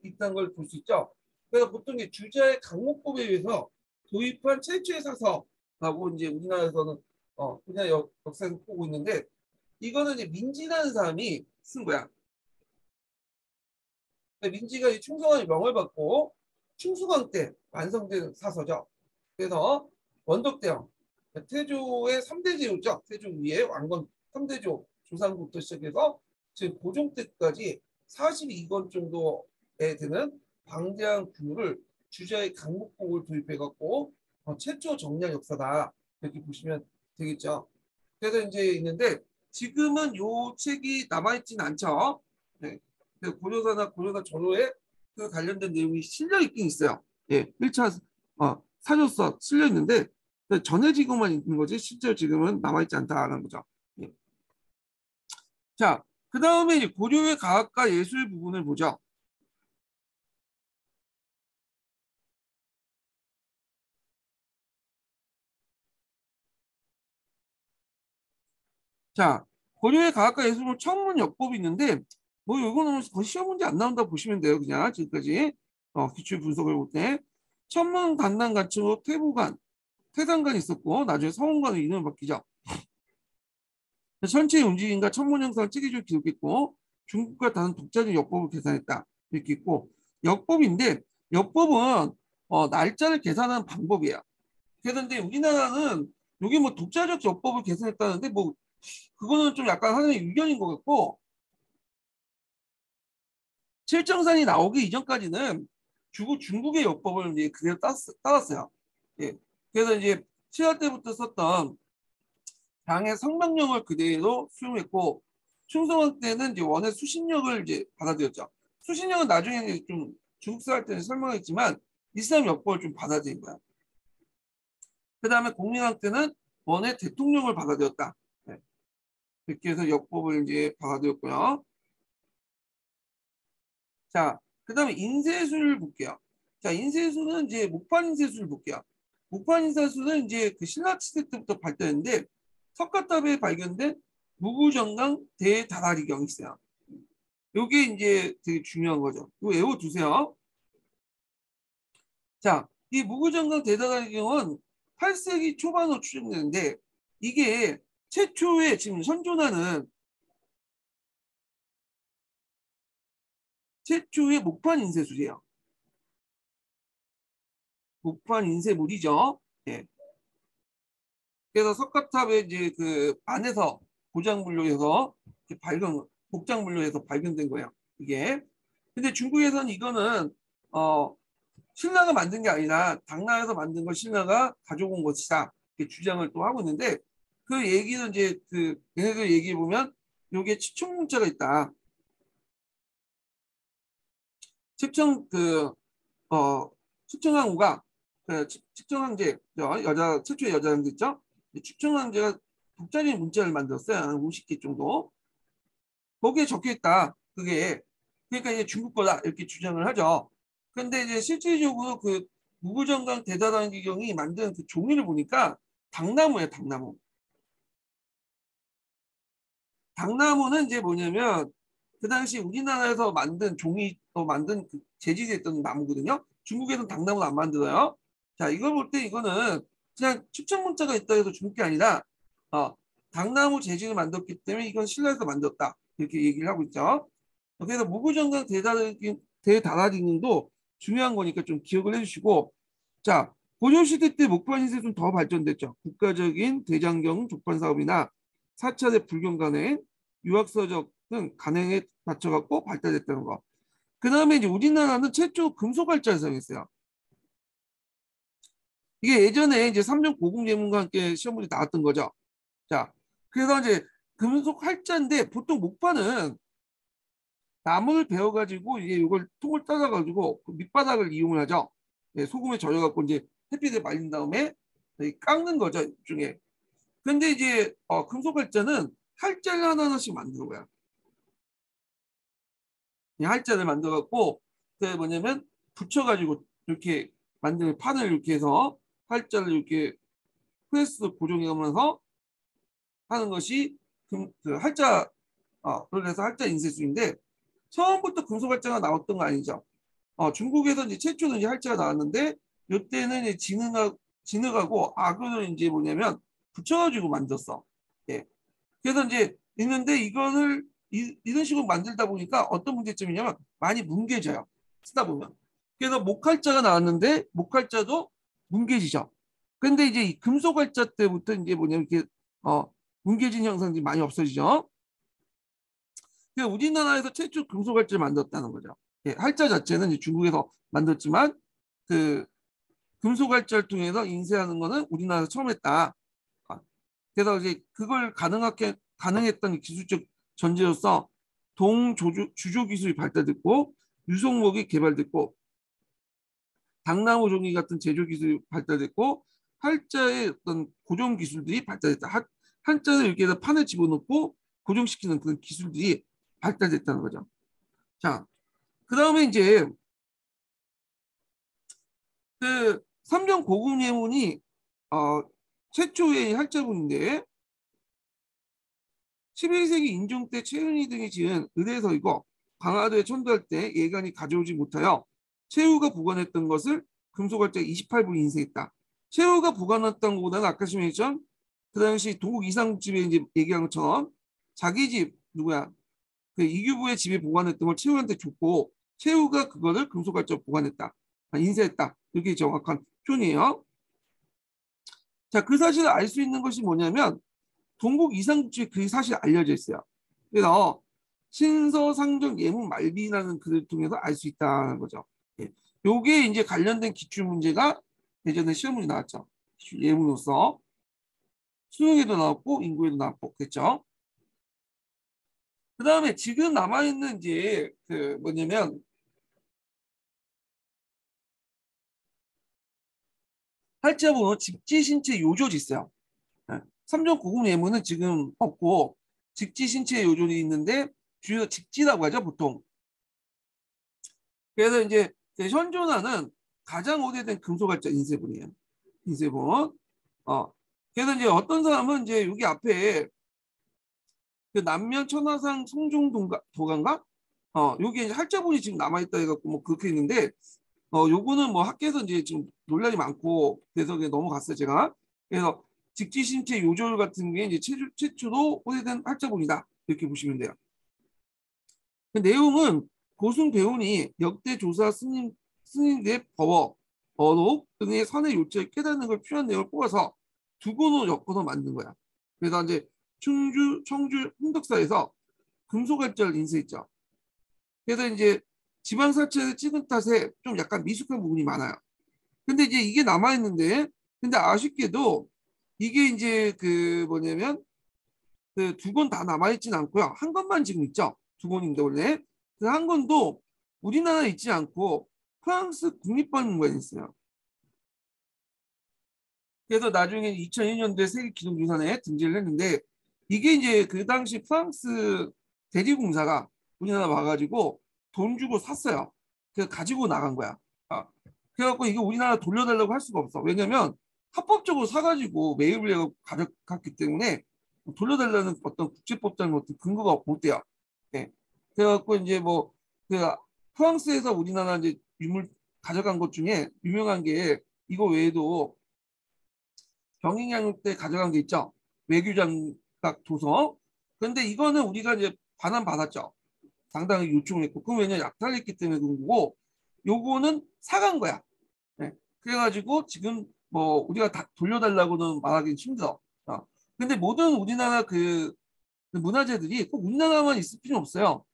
있다는 걸 볼 수 있죠. 그래서 보통 주자의 강목법에 의해서 도입한 최초의 사서라고 이제 우리나라에서는 그냥 역사에서 보고 있는데 이거는 이제 민지라는 사람이 쓴 거야. 민지가 이 충성왕의 명을 받고 충수강 때 완성된 사서죠. 그래서 원덕대왕 태조의 3대 제후죠. 태조 위에 왕건 3대조 조상부터 시작해서 지금 고종 때까지 42권 정도에 되는 방대한 규모를 주자의 강목복을 도입해갖고 최초 정량 역사다 이렇게 보시면 되겠죠. 그래서 이제 있는데 지금은 요 책이 남아있지는 않죠. 네. 고려사나 고려사 전후에 그 관련된 내용이 실려 있긴 있어요. 예, 1차 사료서 실려 있는데 전해지고만 있는 거지 실제로 지금은 남아있지 않다는 거죠. 예. 자, 그 다음에 이제 고려의 과학과 예술 부분을 보죠. 자, 고려의 과학과 예술은 천문 역법이 있는데 뭐 이거는 거의 시험 문제 안 나온다고 보시면 돼요. 그냥 지금까지 기출 분석을 볼 때 천문 간난 간청으로 태산관이 있었고 나중에 성원관으로 이름을 바뀌죠. 전체의 움직임과 천문 영상을 체계적으로 기록했고 중국과 다른 독자적 역법을 계산했다. 이렇게 있고 역법인데 역법은 날짜를 계산하는 방법이에요. 그런데 우리나라는 여기 뭐 독자적 여법을 개선했다는데 뭐 그거는 좀 약간 하나의 의견인 것 같고, 칠정산이 나오기 이전까지는 중국의 여법을 이제 그대로 따랐어요. 예. 그래서 이제 신라 때부터 썼던 당의 성명령을 그대로 수용했고, 충성왕 때는 이제 원의 수신력을 이제 받아들였죠. 수신력은 나중에 이제 좀 중국사 할 때는 설명했지만 이슬람 여법을 좀 받아들인 거야. 그 다음에 공민왕 때는 원의 대통령을 받아들였다. 네. 이렇게 해서 역법을 이제 받아들였고요. 자, 그 다음에 인쇄술을 볼게요. 자, 인쇄술은 이제 목판 인쇄술을 볼게요. 목판 인쇄술은 이제 그 신라 시대 때부터 발달했는데 석가탑에 발견된 무구정강 대다다리경이 있어요. 이게 이제 되게 중요한 거죠. 이거 외워두세요. 자, 이 무구정강 대다다리경은 8세기 초반으로 추정되는데 이게 최초의 지금 선존하는 최초의 목판 인쇄술이에요. 목판 인쇄물이죠. 예. 그래서 석가탑에 이제 그 안에서 고장물로해서 발견, 복장물로해서 발견된 거예요. 이게. 근데 중국에서는 이거는 신라가 만든 게 아니라 당나라에서 만든 걸 신라가 가져온 것이다. 이렇게 주장을 또 하고 있는데 그 얘기는 이제 그 얘네들 얘기해 보면 요게 측정문자가 있다. 측정 측정항우가 측정항제 여자 최초의 여자 형제 있죠? 측정항제가 독자적인 문자를 만들었어요. 한 50개 정도. 거기에 적혀 있다. 그게 그러니까 이제 중국 거다 이렇게 주장을 하죠. 근데 이제 실질적으로 그 무구정강 대다단기경이 만든 그 종이를 보니까 당나무예요, 당나무. 당나무는 이제 뭐냐면 그 당시 우리나라에서 만든 종이 만든 그 재질이었던 나무거든요. 중국에서는 당나무는 안 만들어요. 자, 이걸 볼 때 이거는 그냥 측정 문자가 있다 해서 중국 게 아니라 어, 당나무 재질을 만들었기 때문에 이건 신라에서 만들었다. 이렇게 얘기를 하고 있죠. 그래서 무구정강 대다다링도 중요한 거니까 좀 기억을 해주시고, 자, 고려시대 때 목판 인쇄 좀 더 발전됐죠. 국가적인 대장경 족판 사업이나 4차대 불경간의 유학서적 등 간행에 맞춰갖고 발달됐다는 거. 그 다음에 이제 우리나라는 최초 금속활자를 사용했어요. 이게 예전에 이제 삼종 고궁제문과 함께 시험문이 나왔던 거죠. 자, 그래서 이제 금속활자인데 보통 목판은 나무를 베어가지고 이제 이걸 통을 따라가지고 그 밑바닥을 이용을 하죠. 예, 소금에 절여갖고 이제 햇빛에 말린 다음에 깎는 거죠, 일종의. 근데 이제 금속활자는 활자를 하나하나씩 만드는 거야. 이 활자를 만들어갖고 그 뭐냐면 붙여가지고 이렇게 만드는 판을 이렇게 해서 활자를 이렇게 프레스 고정하면서 하는 것이 그 활자 그래서 활자 인쇄술인데 처음부터 금속활자가 나왔던 거 아니죠. 중국에서 이제 최초는 이제 활자가 나왔는데 이때는 이제 진흙하고 악을 이제 뭐냐면 붙여가지고 만들었어. 예. 그래서 이제 있는데 이거를 이런 식으로 만들다 보니까 어떤 문제점이냐면 많이 뭉개져요. 쓰다 보면. 그래서 목활자가 나왔는데 목활자도 뭉개지죠. 근데 이제 이 금속활자 때부터 이제 뭐냐면 이렇게 뭉개진 형상들이 많이 없어지죠. 그러니까 우리나라에서 최초 금속활자를 만들었다는 거죠. 예, 활자 자체는 이제 중국에서 만들었지만 그 금속활자를 통해서 인쇄하는 거는 우리나라에서 처음 했다. 그래서 이제 그걸 가능했던 기술적 전제로서 주조 기술이 발달됐고 유성목이 개발됐고 당나무 종이 같은 제조 기술이 발달됐고 활자의 어떤 고정 기술들이 발달됐다. 한자를 이렇게 해서 판에 집어넣고 고정시키는 그런 기술들이 발달됐다는 거죠. 자, 그 다음에 이제 그 삼정 고궁 예문이 최초의 활자본인데 11세기 인종 때 최은희 등이 지은 의대서이고 강화도에 천도할 때 예간이 가져오지 못하여 최후가 보관했던 것을 금속활자 28부 인쇄했다. 최후가 보관했던 것보다는 아까 말했던 그 당시 동국 이상집에 이제 얘기한 것처럼 자기 집 누구야 그 이규부의 집에 보관했던 걸 최후한테 줬고 최후가 그거를 금속활자로 보관했다. 인쇄했다. 이렇게 정확한 표현이에요. 자, 그 사실을 알 수 있는 것이 뭐냐면 동국 이상국주의 그 사실이 알려져 있어요. 그래서 신서상정 예문 말비라는 글을 통해서 알 수 있다는 거죠. 예. 요게 이제 관련된 기출 문제가 예전에 시험문제 나왔죠. 기출 예문으로서 수능에도 나왔고 인구에도 나왔고 그랬죠. 그 다음에 지금 남아있는 이제 그 뭐냐면 할자본은 직지신체 요조지 있어요. 3.90 예문은 지금 없고 직지신체 요조이 있는데 주요 직지라고 하죠 보통. 그래서 이제 현존하는 가장 오래된 금속활자 인쇄본이에요. 인쇄본. 그래서 이제 어떤 사람은 이제 여기 앞에 그 남면 천하상 송종 도간가? 여기 이제 할자본이 지금 남아있다 해갖고 뭐 그렇게 있는데, 요거는 뭐 학계에서 이제 지금 논란이 많고, 그래서 그냥 넘어갔어요, 제가. 그래서 직지신체 요절 같은 게 이제 최초로 오래된 할자본이다. 이렇게 보시면 돼요. 그 내용은 고승 배운이 역대 조사 스님의 법어, 어록 등의 선의 요체를 깨닫는 걸 표현 내용을 뽑아서 두 권으로 엮어서 만든 거야. 그래서 이제 청주 홍덕사에서 금속활자를 인쇄했죠. 그래서 이제 지방사체를 찍은 탓에 좀 약간 미숙한 부분이 많아요. 근데 이제 이게 남아있는데, 근데 아쉽게도 이게 이제 그 뭐냐면 그 두 권 다 남아있진 않고요. 한 권만 지금 있죠. 두 권인데 원래 그 한 권도 우리나라에 있지 않고 프랑스 국립박물관에 있어요. 그래서 나중에 2001년도에 세계기록유산에 등재를 했는데 이게 이제 그 당시 프랑스 대리공사가 우리나라 와가지고 돈 주고 샀어요. 그래서 가지고 나간 거야. 그래갖고 이게 우리나라 돌려달라고 할 수가 없어. 왜냐면 합법적으로 사가지고 매입을 해서 가져갔기 때문에 돌려달라는 어떤 국제법적인 어떤 근거가 못 돼요. 네. 그래갖고 이제 뭐 그 프랑스에서 우리나라 이제 유물 가져간 것 중에 유명한 게 이거 외에도 병행양육 때 가져간 게 있죠. 외교장각 도서. 근데 이거는 우리가 이제 반환 받았죠. 상당히 요청을 했고. 그럼 왜냐 약탈했기 때문에 그런 거고. 요거는 사간 거야. 네. 그래가지고 지금 뭐 우리가 다 돌려달라고는 말하기는 힘들어. 근데 모든 우리나라 그 문화재들이 꼭 우리나라만 있을 필요는 없어요.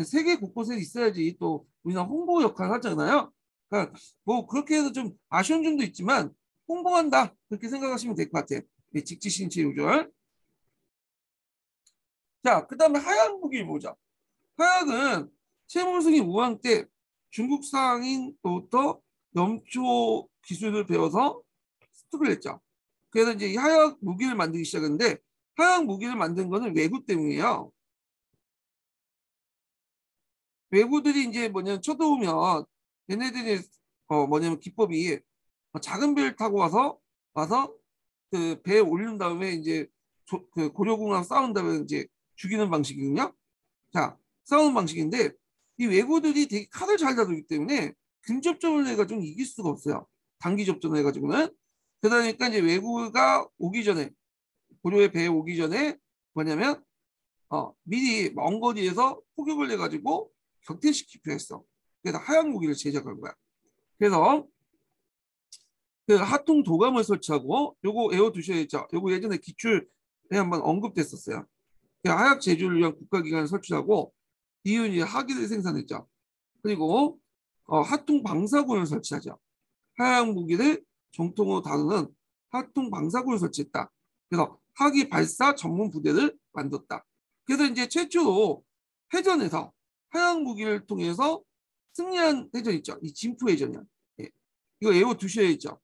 세계 곳곳에 있어야지 또 우리나라 홍보 역할을 하잖아요. 그러니까 뭐 그렇게 해서 좀 아쉬운 점도 있지만 홍보한다 그렇게 생각하시면 될 것 같아요. 네, 직지신체 요절. 자, 그다음에 하양무기를 보자. 하약은 최문승이 우왕 때 중국 상인부터 염초 기술을 배워서 습득을 했죠. 그래서 이제 이 하약 무기를 만들기 시작했는데 하약 무기를 만든 거는 외구 때문이에요. 외구들이 이제 뭐냐면 쳐들어오면 얘네들이 뭐냐면 기법이 작은 배를 타고 와서 그 배에 올린 다음에 이제 그 고려궁랑 싸운 다음에 이제 죽이는 방식이거든요. 자, 싸우는 방식인데 이 외구들이 되게 칼을 잘 다루기 때문에 근접전을 해가지고 이길 수가 없어요. 단기 접전을 해가지고는. 그러니까 이제 외구가 오기 전에 고려의 배에 오기 전에 뭐냐면 미리 먼 거리에서 포격을 해가지고 격퇴시킬 필요가 있어. 그래서 하얀 무기를 제작한 거야. 그래서 그 하통 도감을 설치하고 요거 외워두셔야죠. 요거 예전에 기출에 한번 언급됐었어요. 하약 제조를 위한 국가기관을 설치하고 이윤이 하기를 생산했죠. 그리고 하통 방사군을 설치하죠. 하약 무기를 정통으로 다루는 하통 방사군을 설치했다. 그래서 하기 발사 전문 부대를 만들었다. 그래서 이제 최초로 해전에서 하약 무기를 통해서 승리한 해전 있죠. 이 진프 해전이야. 예. 이거 외워 두셔야죠.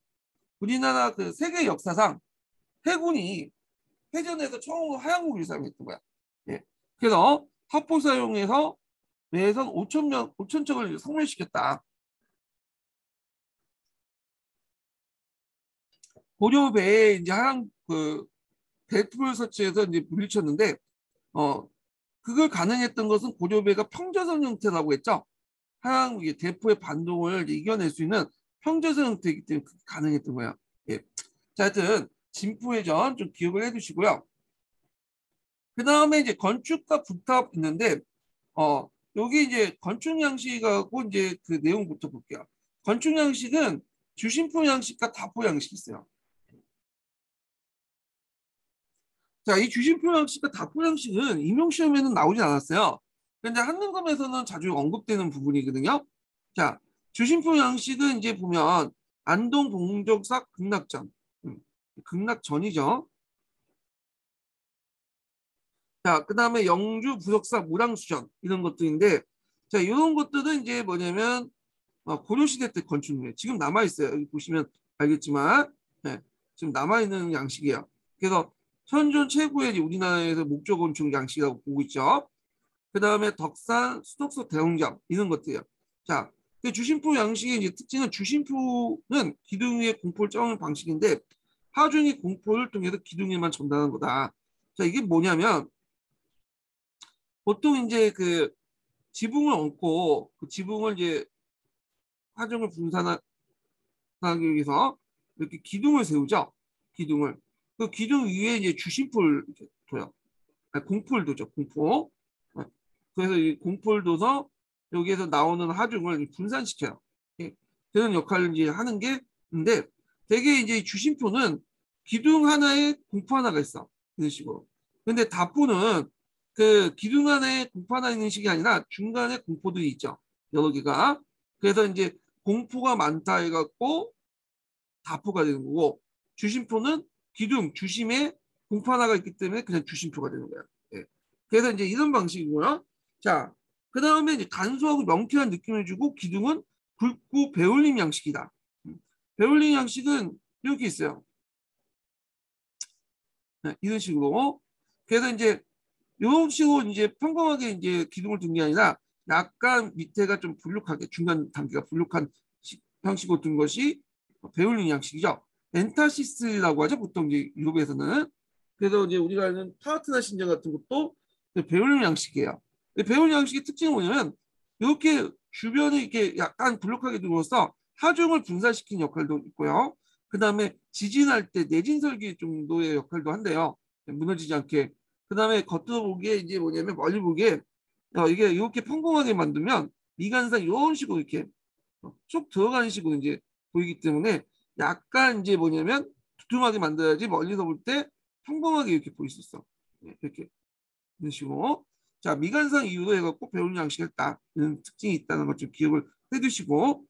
우리나라 그 세계 역사상 해군이 해전에서 처음으로 하약 무기를 사용했던 거야. 예. 그래서 화포 사용해서 매선 5천 척을 성멸시켰다. 고려배에 이제 하양 그 대투를 설치해서 이제 물리쳤는데 그걸 가능했던 것은 고려배가 평저선 형태라고 했죠. 하양 대포의 반동을 이겨낼 수 있는 평저선 형태이기 때문에 그게 가능했던 거예요. 예. 자, 하여튼 진포해전 좀 기억을 해두시고요. 그 다음에 이제 건축과 부탑 있는데 여기 이제 건축 양식하고 이제 그 내용부터 볼게요. 건축 양식은 주심포 양식과 다포 양식이 있어요. 자, 이 주심표 양식과 답보 양식은 임용 시험에는 나오진 않았어요. 근데 한능검에서는 자주 언급되는 부분이거든요. 자, 주심표 양식은 이제 보면 안동 동정사 극락전, 극락전이죠. 자, 그다음에 영주 부석사 무랑수전 이런 것들인데, 자, 이런 것들은 이제 뭐냐면 고려시대 때 건축물이에요. 지금 남아 있어요. 여기 보시면 알겠지만, 네, 지금 남아 있는 양식이에요. 그래서 현존 최고의 이제 우리나라에서 목조 건축 양식이라고 보고 있죠. 그다음에 덕산, 수덕서 대웅전 이런 것들이에요. 자, 그 주심표 양식의 이제 특징은 주심표는 기둥 위에 공포를 짜는 방식인데 하중이 공포를 통해서 기둥 위에만 전달하는 거다. 자, 이게 뭐냐면 보통 이제 그 지붕을 얹고 그 지붕을 이제 하중을 분산하기 위해서 이렇게 기둥을 세우죠. 기둥을. 그 기둥 위에 이제 주심표를 이렇게 둬요. 아니, 공포를 두죠. 공포. 네. 그래서 이 공포를 둬서 여기에서 나오는 하중을 분산시켜요. 예. 그런 역할을 이제 하는 게 있는데 되게 이제 주심표는 기둥 하나에 공포 하나가 있어. 이런 식으로. 근데 다포는 그 기둥 안에 공포 하나 있는 식이 아니라 중간에 공포들이 있죠. 여러 개가. 그래서 이제 공포가 많다 해갖고 다포가 되는 거고 주심표는 기둥 주심에 공포 하나가 있기 때문에 그냥 주심표가 되는 거야. 예. 그래서 이제 이런 방식이고요. 자, 그 다음에 이제 간소하고 명쾌한 느낌을 주고 기둥은 굵고 배울림 양식이다. 배울림 양식은 이렇게 있어요. 네, 이런 식으로. 그래서 이제 이런 식으로 이제 평범하게 이제 기둥을 둔 게 아니라 약간 밑에가 좀 불룩하게 중간 단계가 불룩한 형식으로 둔 것이 배울린 양식이죠. 엔타시스라고 하죠. 보통 이제 유럽에서는. 그래서 이제 우리가 아는 파르테나 신전 같은 것도 배울린 양식이에요. 배울린 양식의 특징은 뭐냐면 이렇게 주변에 이렇게 약간 불룩하게 둔으로써 하중을 분산시키는 역할도 있고요. 그 다음에 지진할 때 내진 설계 정도의 역할도 한대요. 무너지지 않게. 그 다음에 겉으로 보기에 이제 뭐냐면 멀리 보기에 이게 이렇게 평범하게 만들면 미간상 이런 식으로 이렇게 쭉 들어가는 식으로 이제 보이기 때문에 약간 이제 뭐냐면 두툼하게 만들어야지 멀리서 볼 때 평범하게 이렇게 보일 수 있어. 네, 이렇게 이런 식으로. 자, 미간상 이유로 해갖고 배우는 양식을 딱 이런 특징이 있다는 것 좀 기억을 해두시고.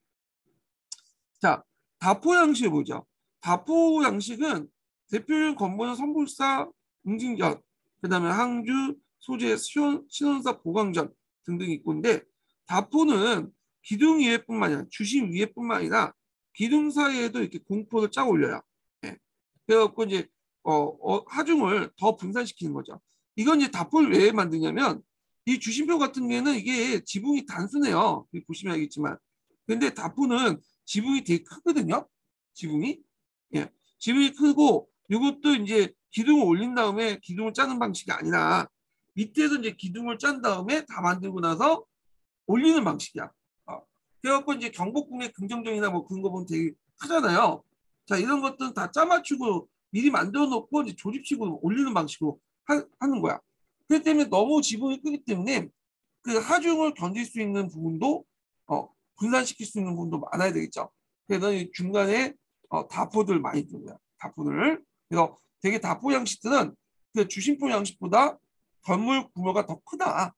자, 다포 양식을 보죠. 다포 양식은 대표적인 건물은 선불사, 웅진전, 그다음에 항주, 소재, 신원사, 보강전 등등이 있고인데 다포는 기둥 위에뿐만 아니라 주심 위에뿐만 아니라 기둥 사이에도 이렇게 공포를 쫙 올려요. 예. 그래갖고 이제 하중을 더 분산시키는 거죠. 이건 이제 다포를 왜 만드냐면 이 주심표 같은 경우에는 이게 지붕이 단순해요. 보시면 알겠지만. 근데 다포는 지붕이 되게 크거든요. 지붕이. 예. 지붕이 크고 이것도 이제 기둥을 올린 다음에 기둥을 짜는 방식이 아니라 밑에서 이제 기둥을 짠 다음에 다 만들고 나서 올리는 방식이야. 그래갖고 이제 경복궁의 긍정전이나 뭐 그런 거 보면 되게 크잖아요. 자, 이런 것들은 다 짜맞추고 미리 만들어 놓고 이제 조립식으로 올리는 방식으로 하는 거야. 그렇기 때문에 너무 지붕이 크기 때문에 그 하중을 견딜 수 있는 부분도 분산시킬 수 있는 부분도 많아야 되겠죠. 그래서 이 중간에 다포들 많이 듭니다. 다포들. 그래서 되게 다포 양식들은 그 주심포 양식보다 건물 규모가 더 크다.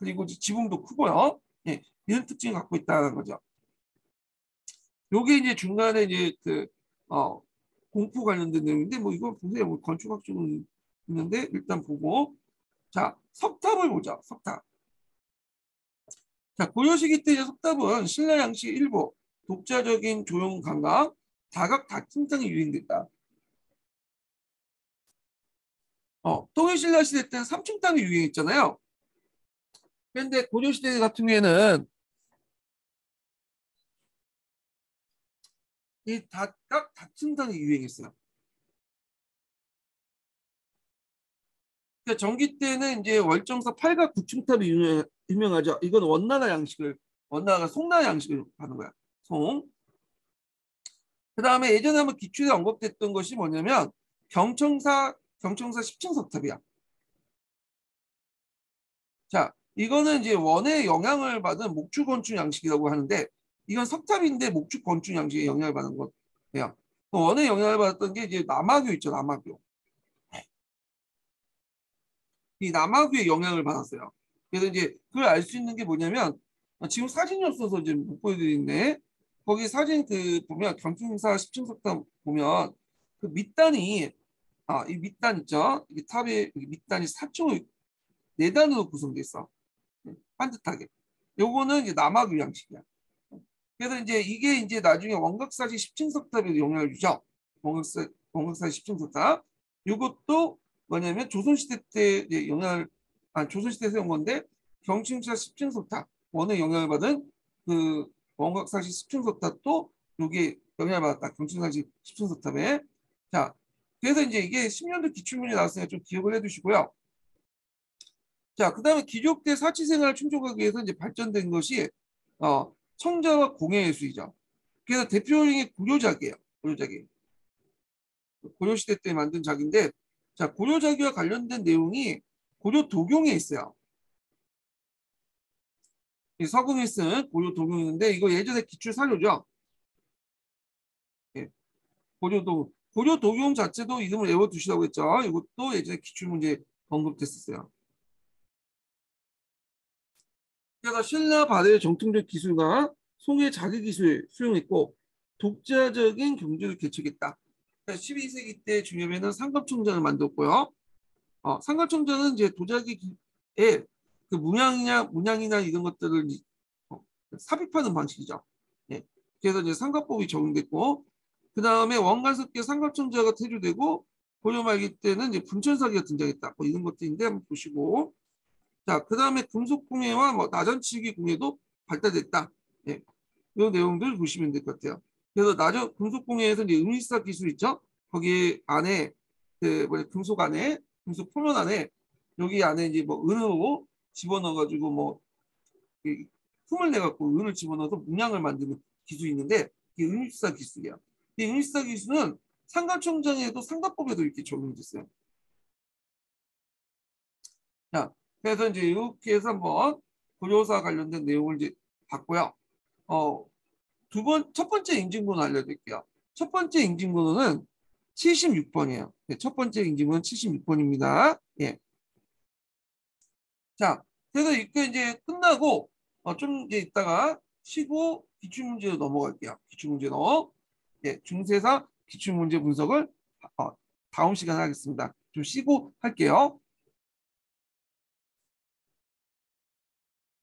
그리고 지붕도 크고요. 예, 이런 특징을 갖고 있다는 거죠. 요게 이제 중간에 이제 공포 관련된 내용인데 뭐 이거 보세요. 뭐 건축학적으로 있는데 일단 보고 자 석탑을 보자. 석탑. 자 고려시기 때 석탑은 신라 양식 일부 독자적인 조형 감각 다각 다층상이 유행됐다. 통일신라 시대 때는 3층 땅이 유행했잖아요. 그런데 고려시대 같은 경우에는 이 다각 다층상이 유행했어요. 그러니까 전기 때는 이제 월정사 8각 9층탑이 유명하죠. 이건 원나라가 송나라 양식을 하는 거야. 송. 그 다음에 예전에 한번 기출에 언급됐던 것이 뭐냐면 경청사 10층 석탑이야. 자, 이거는 이제 원의 영향을 받은 목축 건축 양식이라고 하는데 이건 석탑인데 목축 건축 양식에 영향을 받은 거예요. 원의 영향을 받았던 게 이제 남아교 있죠, 남아교. 이 남아규의 영향을 받았어요. 그래서 이제 그걸 알 수 있는 게 뭐냐면 지금 사진이 없어서 이제 못 보여드리는데 거기 사진 그 보면 경충사 10층 석탑 보면 그 밑단이 이 밑단 있죠? 이게 탑의 밑단이 4층 4단으로 구성돼 있어. 반듯하게. 요거는 이제 남아규 양식이야. 그래서 이제 이게 이제 나중에 원각사지 10층 석탑에 영향을 주죠. 원각사지 10층 석탑. 이것도 뭐냐면 조선시대 때 이제 조선시대에 세운 건데 경칭사 10층 석탑 원의 영향을 받은 그 원각사지 10층 석탑도 여기에 영향을 받았다. 경칭사지 10층 석탑에. 자, 그래서 이제 이게 10년도 기출문이 나왔으니까 좀 기억을 해두시고요. 자, 그 다음에 기록 때 사치 생활을 충족하기 위해서 이제 발전된 것이 청자와 공예예술이죠. 그래서 대표적인 고려작이에요. 고려작이. 고려시대 때 만든 작인데, 자, 고려작기와 관련된 내용이 고려 도경에 있어요. 이 서금이 쓴 고려 도경인데, 이거 예전에 기출 사료죠. 예, 고려 도경 자체도 이름을 외워두시라고 했죠. 이것도 예전에 기출 문제 언급됐었어요. 그래서 신라 발해의 정통적 기술과 송의 자기 기술을 수용했고 독자적인 경제를 개척했다. 12세기 때 중엽에는 상급청전을 만들었고요. 상급청전은 이제 도자기의 그 문양이나 이런 것들을 삽입하는 방식이죠. 예. 그래서 이제 상급법이 적용됐고 그 다음에 원간석계 상급청자가 태조되고 고려 말기 때는 이제 분천사기가 등장했다. 뭐 이런 것들인데 한번 보시고 자, 그 다음에 금속공예와 뭐 나전치기 공예도 발달됐다. 예. 이 내용들 보시면 될 것 같아요. 그래서 금속공예에서 이제 음리사 기술 있죠? 거기 안에 금속 안에 금속 표면 안에 여기 안에 이제 뭐 은으로 집어넣어가지고 뭐 틈을 내갖고 은을 집어넣어서 문양을 만드는 기술이 있는데 이게 음리사 기술이야. 이 음리사 기술은 상가청정에도 상가법에도 이렇게 적용됐어요. 자, 그래서 이제 이렇게 해서 한번 고려사 관련된 내용을 이제 봤고요. 첫 번째 인증번호 알려드릴게요. 첫 번째 인증번호는 76번이에요. 네, 첫 번째 인증번호는 76번입니다. 예. 자, 그래서 이렇게 이제 끝나고 좀 이제 있다가 쉬고 기출문제로 넘어갈게요. 기출문제로. 예, 중세사 기출문제 분석을 다음 시간에 하겠습니다. 좀 쉬고 할게요.